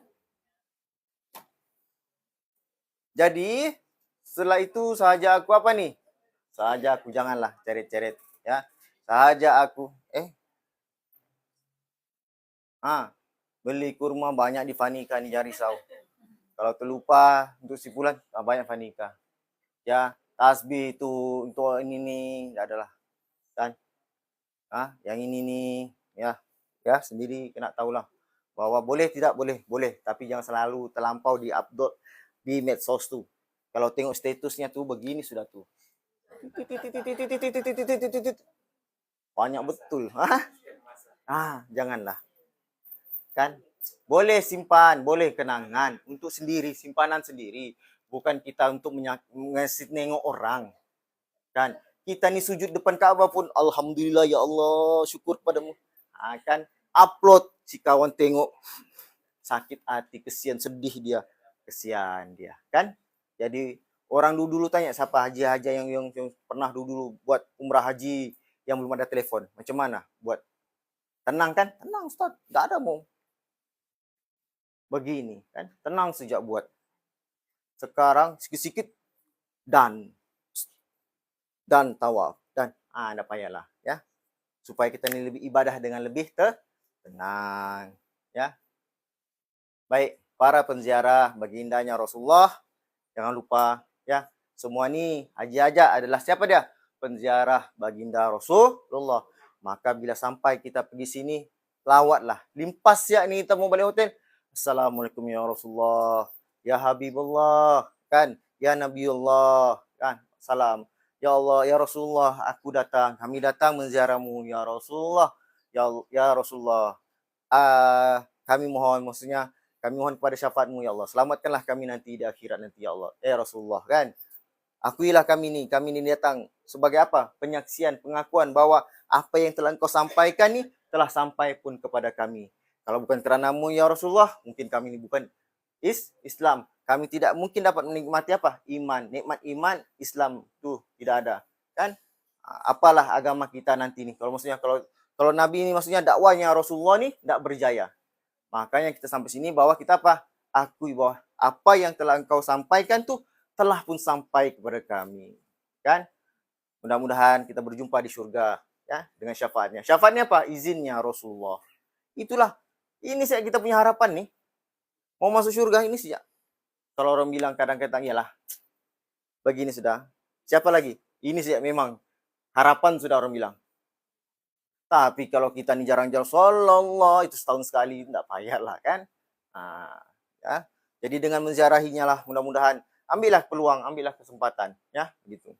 Jadi, setelah itu sahaja aku apa nih? Sahaja aku, janganlah ceret-ceret ya. Sahaja aku beli kurma banyak di Fanika nih Jarisau. Kalau terlupa untuk si Bulan banyak Fanika. Ya, tasbih itu untuk ini nih, enggak adalah. Kan? Yang ini nih, ya sendiri kena tahulah bahwa boleh tidak boleh, boleh, tapi jangan selalu terlampau di upload di medsos tuh. Kalau tengok statusnya tuh begini sudah tuh. Banyak betul. Janganlah. Kan? Boleh simpan, boleh kenangan untuk sendiri, simpanan sendiri. Bukan kita untuk ngasih nengok orang. Kan? Kita nih sujud depan Ka'bah pun alhamdulillah ya Allah, syukur padamu. Kan upload si kawan tengok sakit hati, kesian, sedih dia. Kesian dia, kan? Jadi orang dulu tanya siapa haji-haji yang pernah dulu buat umrah haji yang belum ada telepon. Macam mana buat? Tenang kan? Tenang Ustaz, enggak ada mau begini kan, tenang sejak buat. Sekarang sikit-sikit dan tawaf dan ada payahlah ya, supaya kita ini lebih ibadah dengan lebih tenang ya. Baik, para penziarah bagindanya Rasulullah, jangan lupa ya, semua ini haji aja adalah siapa dia? Penziarah baginda Rasulullah. Maka bila sampai kita pergi sini, lawatlah, limpas ya nih kita mau balik hotel. Assalamualaikum ya Rasulullah, ya Habibullah, kan, ya Nabiullah, kan, salam. Ya Allah, ya Rasulullah, aku datang, kami datang menziarahmu ya Rasulullah, ya Rasulullah. Kami mohon, maksudnya kami mohon kepada syafaatmu ya Allah, selamatkanlah kami nanti di akhirat nanti ya Allah, ya Rasulullah, kan. Akuilah kami ini datang sebagai apa? Penyaksian, pengakuan bahwa apa yang telah engkau sampaikan nih telah sampai pun kepada kami. Kalau bukan kerana-Mu ya Rasulullah, mungkin kami ini bukan Islam. Kami tidak mungkin dapat menikmati apa? Iman. Nikmat iman, Islam tuh tidak ada. Kan? Apalah agama kita nanti nih. Kalau maksudnya kalau Nabi ini maksudnya dakwanya Rasulullah nih tidak berjaya. Makanya kita sampai sini bahwa kita apa? Akui bahwa apa yang telah engkau sampaikan tuh telah pun sampai kepada kami. Kan? Mudah-mudahan kita berjumpa di surga ya dengan syafaatnya. Syafaatnya apa? Izinnya Rasulullah. Itulah. Ini saya kita punya harapan nih. Mau masuk surga ini sih ya. Kalau orang bilang kadang-kadang iyalah. Begini sudah. Siapa lagi? Ini sih ya, memang harapan sudah orang bilang. Tapi kalau kita nih jarang-jarang sallallahu itu setahun sekali enggak payah lah kan. Ya. Jadi dengan menziarahinya lah mudah-mudahan ambillah peluang, ambillah kesempatan ya gitu.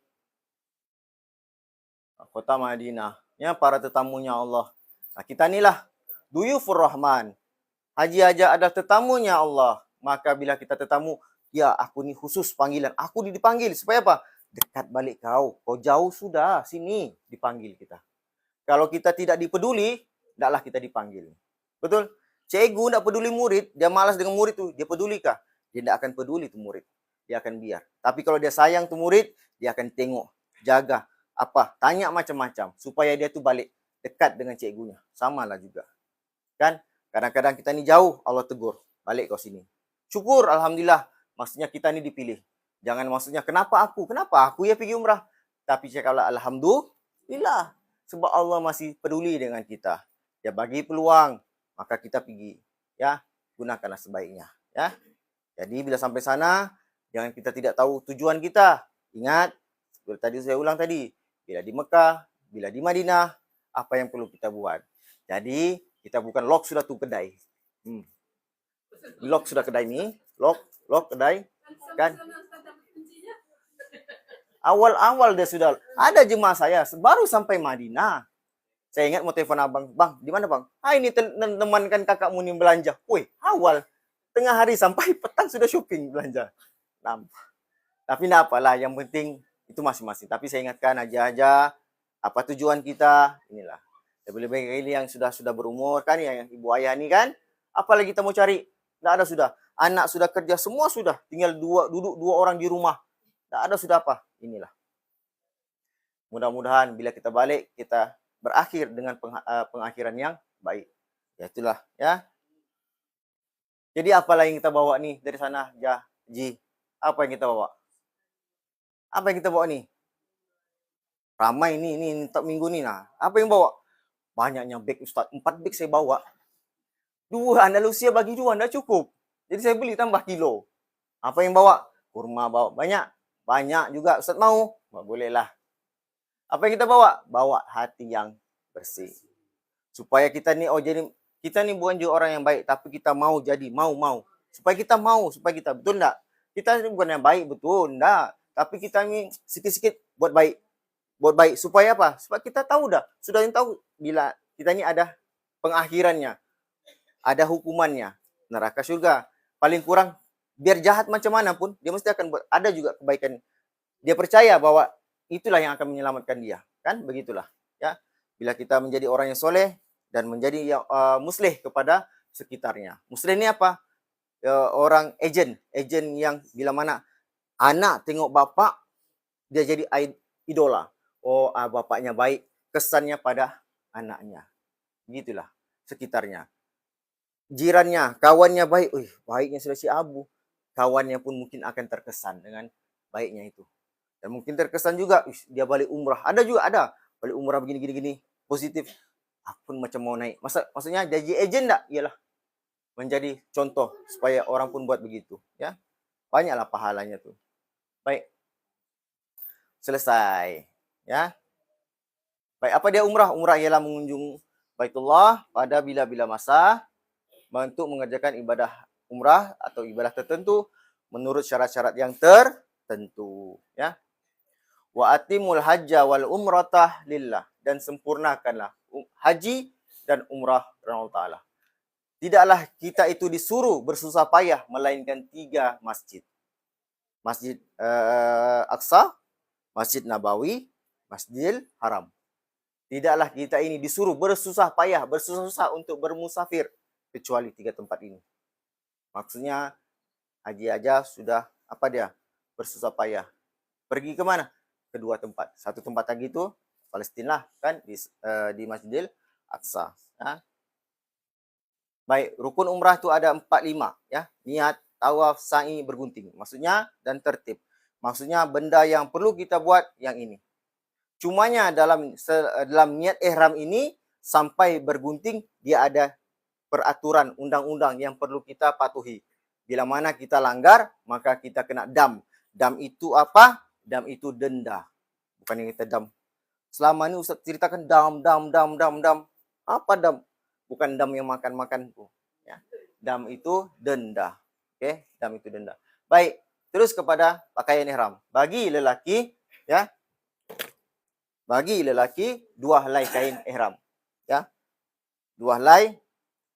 Kota Madinah ya, para tetamunya Allah. Nah, kita inilah Duyufur Rahman. Haji aja ada tetamunya Allah. Maka bila kita tetamu, ya aku ni khusus panggilan. Aku dipanggil supaya apa? Dekat balik kau. Kau jauh sudah, sini dipanggil kita. Kalau kita tidak dipeduli, tidaklah kita dipanggil. Betul? Cikgu tidak peduli murid, dia malas dengan murid tu, dia pedulikah? Dia tidak akan peduli tu murid. Dia akan biar. Tapi kalau dia sayang tu murid, dia akan tengok, jaga, tanya macam-macam supaya dia tu balik dekat dengan cikgunya. Samalah juga. Kan? Kadang-kadang kita ni jauh, Allah tegur, balik kau sini. Syukur, alhamdulillah. Maksudnya kita ni dipilih. Jangan maksudnya kenapa aku ya pergi umrah. Tapi cakaplah alhamdulillah, sebab Allah masih peduli dengan kita. Dia bagi peluang, maka kita pergi. Ya, gunakanlah sebaiknya. Ya. Jadi bila sampai sana, jangan kita tidak tahu tujuan kita. Ingat, seperti tadi saya ulang tadi, bila di Mekah, bila di Madinah, apa yang perlu kita buat. Jadi kita bukan lock sudah tuh kedai. Lock sudah kedai ni, lock kedai kan. Awal-awal dia sudah ada jemaah saya baru sampai Madinah. Saya ingat mau telepon abang, bang, di mana bang? Ini temankan kakakmu ni belanja. Woi, awal tengah hari sampai petang sudah shopping belanja. Tapi enggak apalah, yang penting itu masing-masing. Tapi saya ingatkan aja Apa tujuan kita? Inilah. Lebih-lebih ini yang sudah berumur kan, yang ibu ayah ini kan. Apalagi kita mau cari? Tidak ada sudah. Anak sudah kerja, semua sudah. Tinggal duduk dua orang di rumah. Tidak ada sudah apa. Inilah. Mudah-mudahan bila kita balik, kita berakhir dengan pengakhiran yang baik. Ya itulah ya. Jadi apalah yang kita bawa nih dari sana, Ji? Apa yang kita bawa? Apa yang kita bawa nih? Ramai ini minggu nih. Nah, apa yang bawa? Banyaknya bag Ustaz. 4 bag saya bawa. 2 Andalusia bagi 2 enggak cukup. Jadi saya beli tambah kilo. Apa yang bawa? Kurma bawa. Banyak juga. Ustaz mau? Boleh lah. Apa yang kita bawa? Bawa hati yang bersih. Supaya kita nih, jadi kita nih bukan juga orang yang baik, tapi kita mau jadi, mau. Supaya kita betul enggak? Kita ini bukan yang baik, betul enggak? Tapi kita ini sikit-sikit buat baik. Supaya apa? Supaya kita tahu sudah tahu bila kita ini ada pengakhirannya, ada hukumannya, neraka surga. Paling kurang biar jahat macam mana pun dia mesti akan ada juga kebaikan. Dia percaya bahwa itulah yang akan menyelamatkan dia, kan? Begitulah ya. Bila kita menjadi orang yang soleh dan menjadi muslih kepada sekitarnya. Muslih ini apa? Orang agent yang bila mana anak tengok bapak dia jadi idola. Oh, bapaknya baik, kesannya pada anaknya. Gitulah sekitarnya. Jirannya, kawannya baik, baiknya sudah si Abu. Kawannya pun mungkin akan terkesan dengan baiknya itu. Dan mungkin terkesan juga, dia balik umrah. Ada balik umrah begini positif. Akun macam mau naik. Maksudnya jadi agent enggak? Iyalah. Menjadi contoh supaya orang pun buat begitu, ya. Banyaklah pahalanya tuh. Baik. Selesai, ya. Baik, apa dia umrah? Umrah ialah mengunjung Baitullah pada bila-bila masa untuk mengerjakan ibadah umrah atau ibadah tertentu menurut syarat-syarat yang tertentu, ya. Wa atimul hajja wal umratah lillah, dan sempurnakanlah haji dan umrah karena Allah Ta'ala. Tidaklah kita itu disuruh bersusah payah melainkan 3 masjid. Masjid Aqsa, Masjid Nabawi, Masjidil Haram. Tidaklah kita ini disuruh bersusah untuk bermusafir kecuali 3 tempat ini. Maksudnya haji aja sudah bersusah payah. Pergi ke mana? Ke 2 tempat. Satu tempat lagi itu Palestina kan di Masjidil Aqsa. Ya. Baik, rukun umrah itu ada 45 ya. Niat, tawaf, sa'i, bergunting. Maksudnya dan tertib. Maksudnya benda yang perlu kita buat yang ini. Cumanya dalam niat ihram ini sampai bergunting dia ada peraturan undang-undang yang perlu kita patuhi. Bila mana kita langgar, maka kita kena dam. Dam itu apa? Dam itu denda. Bukan yang kita dam. Selama ini Ustaz ceritakan dam. Apa dam? Bukan dam yang makan-makan tuh. Ya. Dam itu denda. Oke, dam itu denda. Baik, terus kepada pakaian ihram. Bagi lelaki, ya. Bagi lelaki 2 helai kain ihram, ya. 2 helai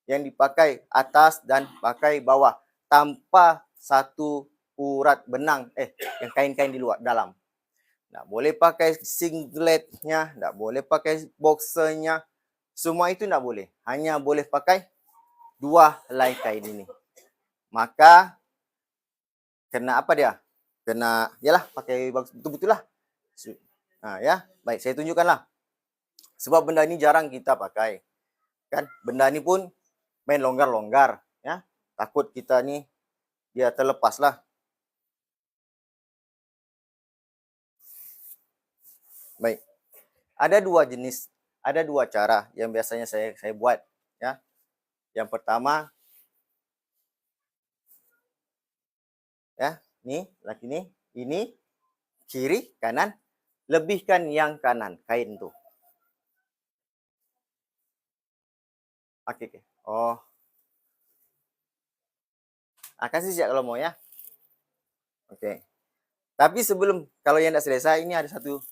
yang dipakai atas dan pakai bawah tanpa satu urat benang yang kain-kain di luar dalam. Nggak boleh pakai singletnya, nggak boleh pakai boxernya. Semua itu nggak boleh. Hanya boleh pakai 2 helai kain ini. Maka kena apa dia? Kena yalah pakai betul-betul lah. Nah, ya, baik saya tunjukkanlah. Sebab benda ini jarang kita pakai. Kan benda ini pun main longgar-longgar, ya. Takut kita nih dia terlepas lah. Baik. Ada 2 jenis, ada 2 cara yang biasanya saya buat, ya. Yang pertama ya, nih laki nih, ini kiri, kanan, lebihkan yang kanan, kain tuh. Oke. Oh. Kasih siap kalau mau ya. Oke. Tapi sebelum, kalau yang tidak selesai, ini ada satu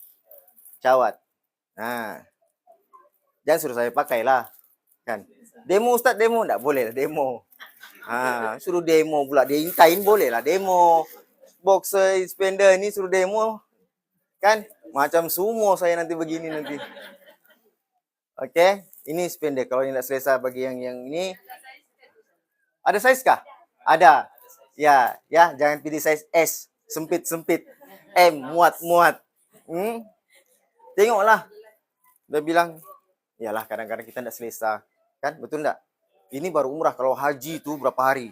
cawat. Nah. Jangan suruh saya pakai lah. Kan. Demo Ustaz, demo. Tidak boleh lah demo. Suruh demo pula. Dia kain boleh lah demo. Boxer, spender ini suruh demo. Kan macam sumo saya nanti begini nanti. Oke, ini sependek. Kalau ini tidak selesai bagi yang ini. Ada size kah? Ada. Ya, ya, jangan pilih size S, sempit-sempit. M, muat-muat. Tengoklah. Dia bilang, iyalah kadang-kadang kita tidak selesa. Kan, betul enggak? Ini baru umrah, kalau haji itu berapa hari?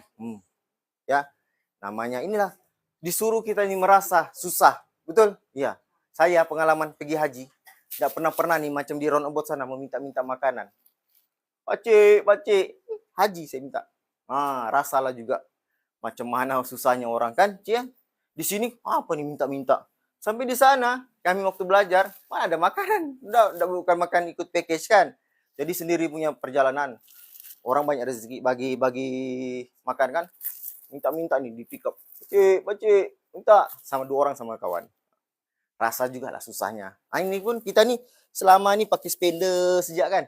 Ya, namanya inilah. Disuruh kita ini merasa susah. Betul? Iya. Saya pengalaman pergi haji. Tidak pernah nih macam di roundabout sana meminta-minta makanan. Pakcik, haji saya minta. Rasalah juga macam mana susahnya orang kan, Cia. Di sini apa nih minta-minta. Sampai di sana kami waktu belajar, mana ada makanan. Udah bukan makan ikut package kan. Jadi sendiri punya perjalanan. Orang banyak rezeki bagi makan kan. Minta-minta nih di pick up. Pakcik, minta sama 2 orang sama kawan. Rasa juga lah susahnya. Ini pun kita nih selama ini pakai spender sejak kan.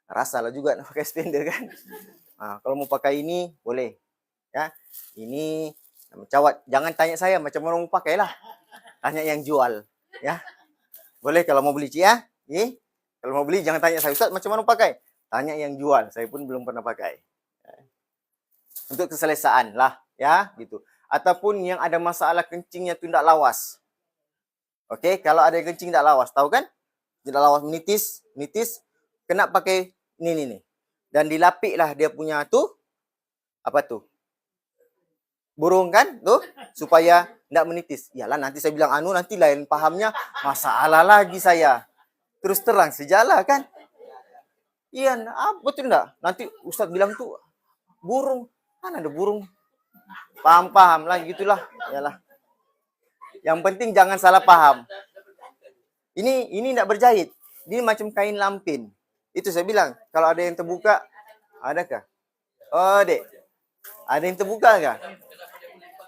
Rasalah juga pakai spender kan. Kalau mau pakai ini boleh. Ya. Ini cawat. Jangan tanya saya macam mana mau pakai lah. Tanya yang jual, ya. Boleh kalau mau beli, ya. Kalau mau beli jangan tanya saya, Ustaz macam mana mau pakai? Tanya yang jual. Saya pun belum pernah pakai. Untuk keselesaan lah, ya, gitu. Ataupun yang ada masalah kencingnya itu tidak lawas. Oke, kalau ada yang kencing tidak lawas, tahu kan? Tidak lawas menitis, kena pakai ini nih. Dan dilapik lah dia punya tuh, apa tuh? Burung kan, tuh, supaya tidak menitis. Iyalah nanti saya bilang nanti lain pahamnya, masalah lagi saya. Terus terang sejalah kan? Iya, betul enggak? Nanti Ustaz bilang tuh, burung, mana ada burung? Paham lah, gitulah. Iyalah. Yang penting jangan salah paham. Ini tidak berjahit. Ini macam kain lampin. Itu saya bilang, kalau ada yang terbuka, adakah? Oh, Dek. Ada yang terbuka enggak?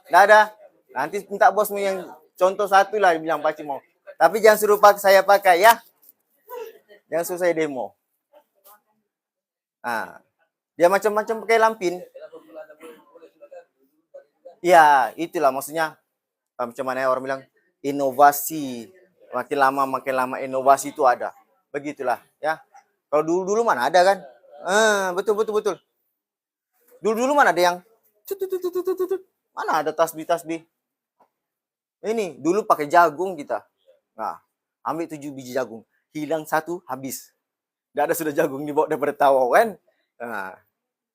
Tidak ada. Nanti minta bosmu yang contoh satu lah, bilang Pakcik mau. Tapi jangan suruh saya pakai, ya. Jangan suruh saya demo. Dia macam-macam pakai lampin. Ya, itulah maksudnya. Macam mana orang bilang, inovasi. Makin lama inovasi itu ada. Begitulah, ya. Kalau dulu mana ada kan? Betul. Dulu mana ada yang mana ada tasbih. Ini dulu pakai jagung kita. Ambil 7 biji jagung, hilang 1 habis. Tidak ada sudah jagung dibawa daripada tawau kan?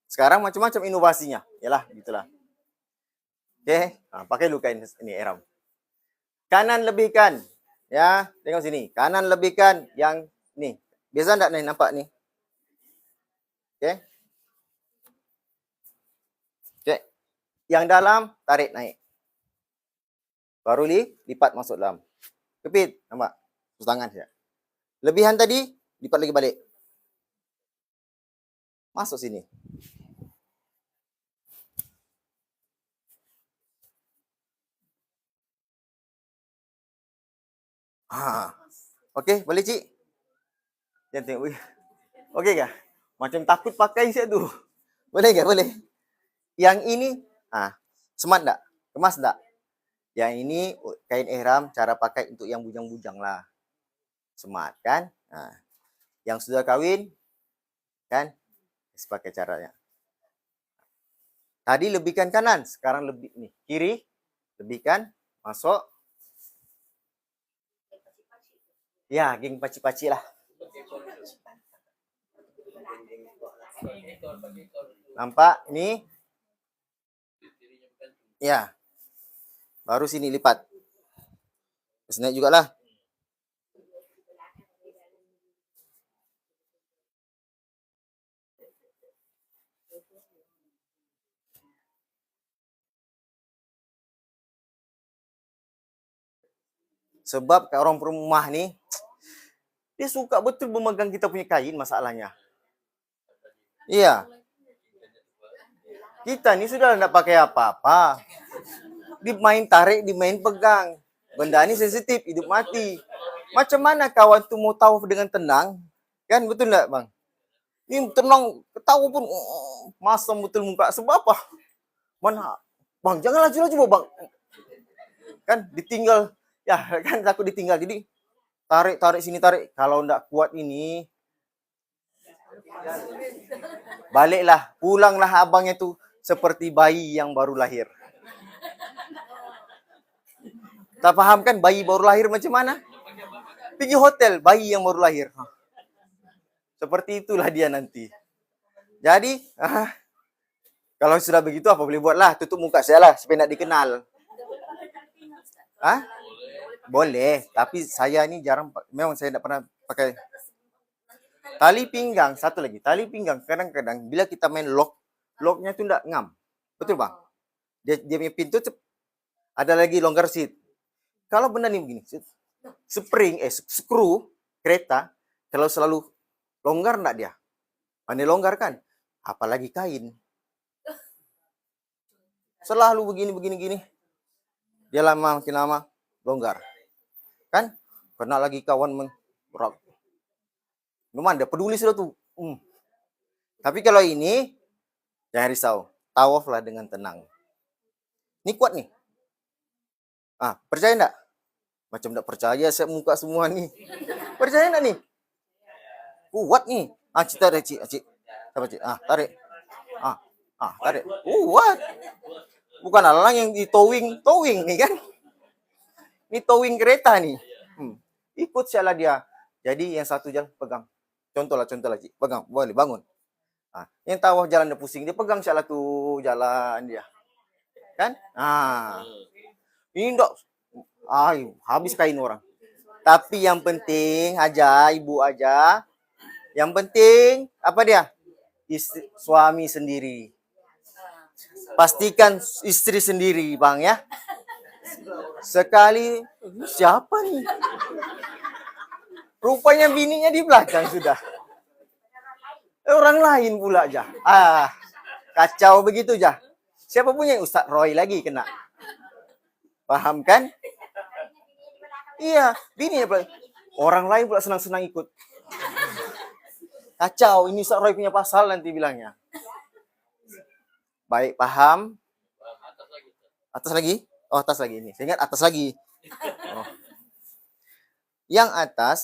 Sekarang macam-macam inovasinya, yalah gitulah. Oke, pakai lukain ini Eram. Kanan lebihkan, ya, tengok sini. Kanan lebihkan yang nih. Biasa enggak nih nampak nih? Oke. Yang dalam tarik naik. Baru lipat masuk dalam. Kepit, nampak? Terus tangan saja. Lebihan tadi lipat lagi balik. Masuk sini. Okey, boleh Cik? Jangan tengok. Okey kah? Macam takut pakai saya tu. Boleh ke? Boleh. Yang ini, smart tak? Kemas tak? Yang ini kain ihram, cara pakai untuk yang bujang-bujang lah. Smart kan? Yang sudah kahwin, kan? Pakai caranya. Tadi lebihkan kanan, sekarang lebih nih kiri, lebihkan, masuk. Ya, geng paci-paci lah. Nampak? Ini. Ya. Baru sini lipat. Terus naik juga lah. Sebab orang rumah ni, dia suka betul memegang kita punya kain masalahnya. Iya. Kita ni sudah tidak pakai apa-apa. Dimain tarik, dimain pegang. Benda ni sensitif, hidup mati. Macam mana kawan tu mau tahu dengan tenang? Kan betul tak bang? Ini tenang, ketawa pun masam betul muka. Sebab apa? Mana? Bang, jangan laju-laju bang. Kan ditinggal. Ya kan takut ditinggal. Jadi tarik sini tarik. Kalau ndak kuat ini, baliklah, pulanglah abangnya tuh seperti bayi yang baru lahir. Tak paham kan bayi baru lahir macam mana? Pergi hotel, bayi yang baru lahir. Seperti itulah dia nanti. Jadi, kalau sudah begitu apa boleh buatlah, tutup muka saya lah supaya tidak dikenal. Boleh, tapi saya ini jarang, memang saya tidak pernah pakai tali pinggang. Satu lagi, tali pinggang kadang-kadang bila kita main locknya itu tidak ngam. Betul bang? Dia punya pintu ada lagi longgar seat. Kalau benar nih begini, skru kereta, kalau selalu longgar enggak dia? Pandai longgar kan? Apalagi kain. Selalu begini. Dia makin lama longgar. Kan? Kena lagi kawan berat. Lumayan, dia peduli sudah tuh. Tapi kalau ini, jangan risau. Tawaf lah dengan tenang. Ini kuat nih. Percaya enggak? Macam enggak percaya saya muka semua nih. Percaya enggak nih? Kuat nih. Cita deh, Cik. Apa, Cik? Tarik. Tarik. Kuat. Bukan alang yang di towing nih kan. Ini towing kereta nih. Ikut sialah dia. Jadi yang satu jalan pegang. Contoh lah, Cik. Pegang, boleh bangun. Yang tahu jalan dia pusing, dia pegang sialah tuh jalan dia. Kan? Ini enggak. Habis kain orang. Tapi yang penting aja, ibu aja. Yang penting apa dia? Suami sendiri. Pastikan istri sendiri, bang ya. Sekali siapa nih? Rupanya bininya di belakang sudah. Orang lain pula aja. Kacau begitu aja. Siapa punya Ustaz Roy lagi kena? Paham kan? Iya, bininya pula. Orang lain pula senang-senang ikut. Kacau, ini Ustaz Roy punya pasal nanti bilangnya. Baik, paham? Atas lagi? Atas lagi ini. Saya ingat atas lagi. Yang atas,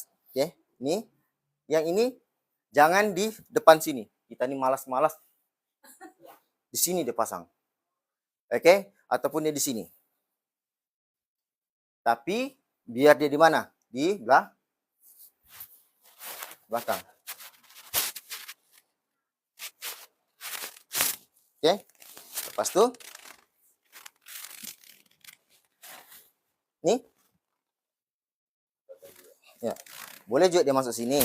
ini. Yang ini jangan di depan sini. Kita ini malas-malas. Di sini dia pasang. Oke? Ataupun dia di sini. Tapi biar dia di mana? Di belakang. Oke? Lepas itu nih. Ya. Boleh juga dia masuk sini.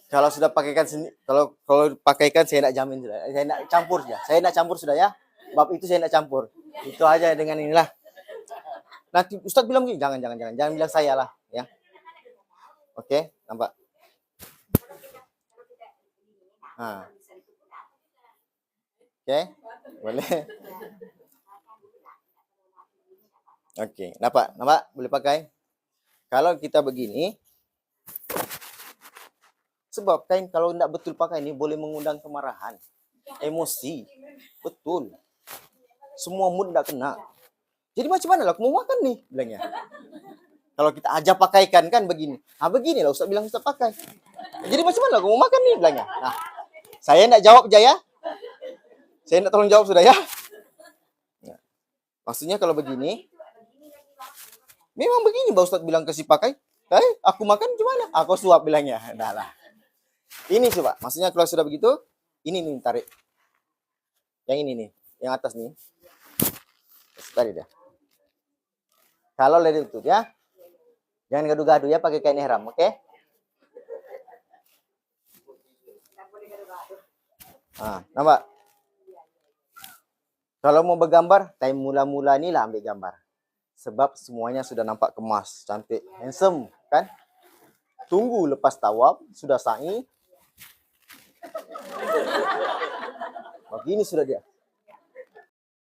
Kalau sudah pakaikan sendiri, kalau pakaikan saya tidak jamin sudah. Saya tidak campur ya. Saya tidak campur sudah ya. Bab itu saya tidak campur. Itu aja dengan inilah. Nanti Ustadz bilang gini, jangan bilang saya lah ya. Oke, nampak. Oke, boleh. Oke, nampak boleh pakai. Kalau kita begini, sebab kain kalau tidak betul pakai ini boleh mengundang kemarahan, emosi, betul. Semua mood tidak kena. Jadi macam mana lah aku mau makan nih, bilangnya. Kalau kita ajak pakaikan kan begini. Begini lah Ustaz bilang Ustaz pakai. Jadi macam mana lah aku mau makan nih, bilangnya. Saya tidak jawab aja ya. Saya tidak tolong jawab sudah ya. Maksudnya kalau begini, memang begini Mbak Ustaz bilang kasih pakai. Aku makan gimana? Aku suap bilangnya. Nah lah. Ini coba, maksudnya kalau sudah begitu, ini nih tarik. Yang ini nih, yang atas nih. Tarik dah. Kalau lady itu ya, jangan gaduh-gaduh ya pakai kain ihram, oke? Nampak? Kalau mau bergambar, time mula-mula ni lah ambil gambar. Sebab semuanya sudah nampak kemas, cantik, handsome, kan? Tunggu lepas tawaf, sudah sa'i. Begini sudah dia.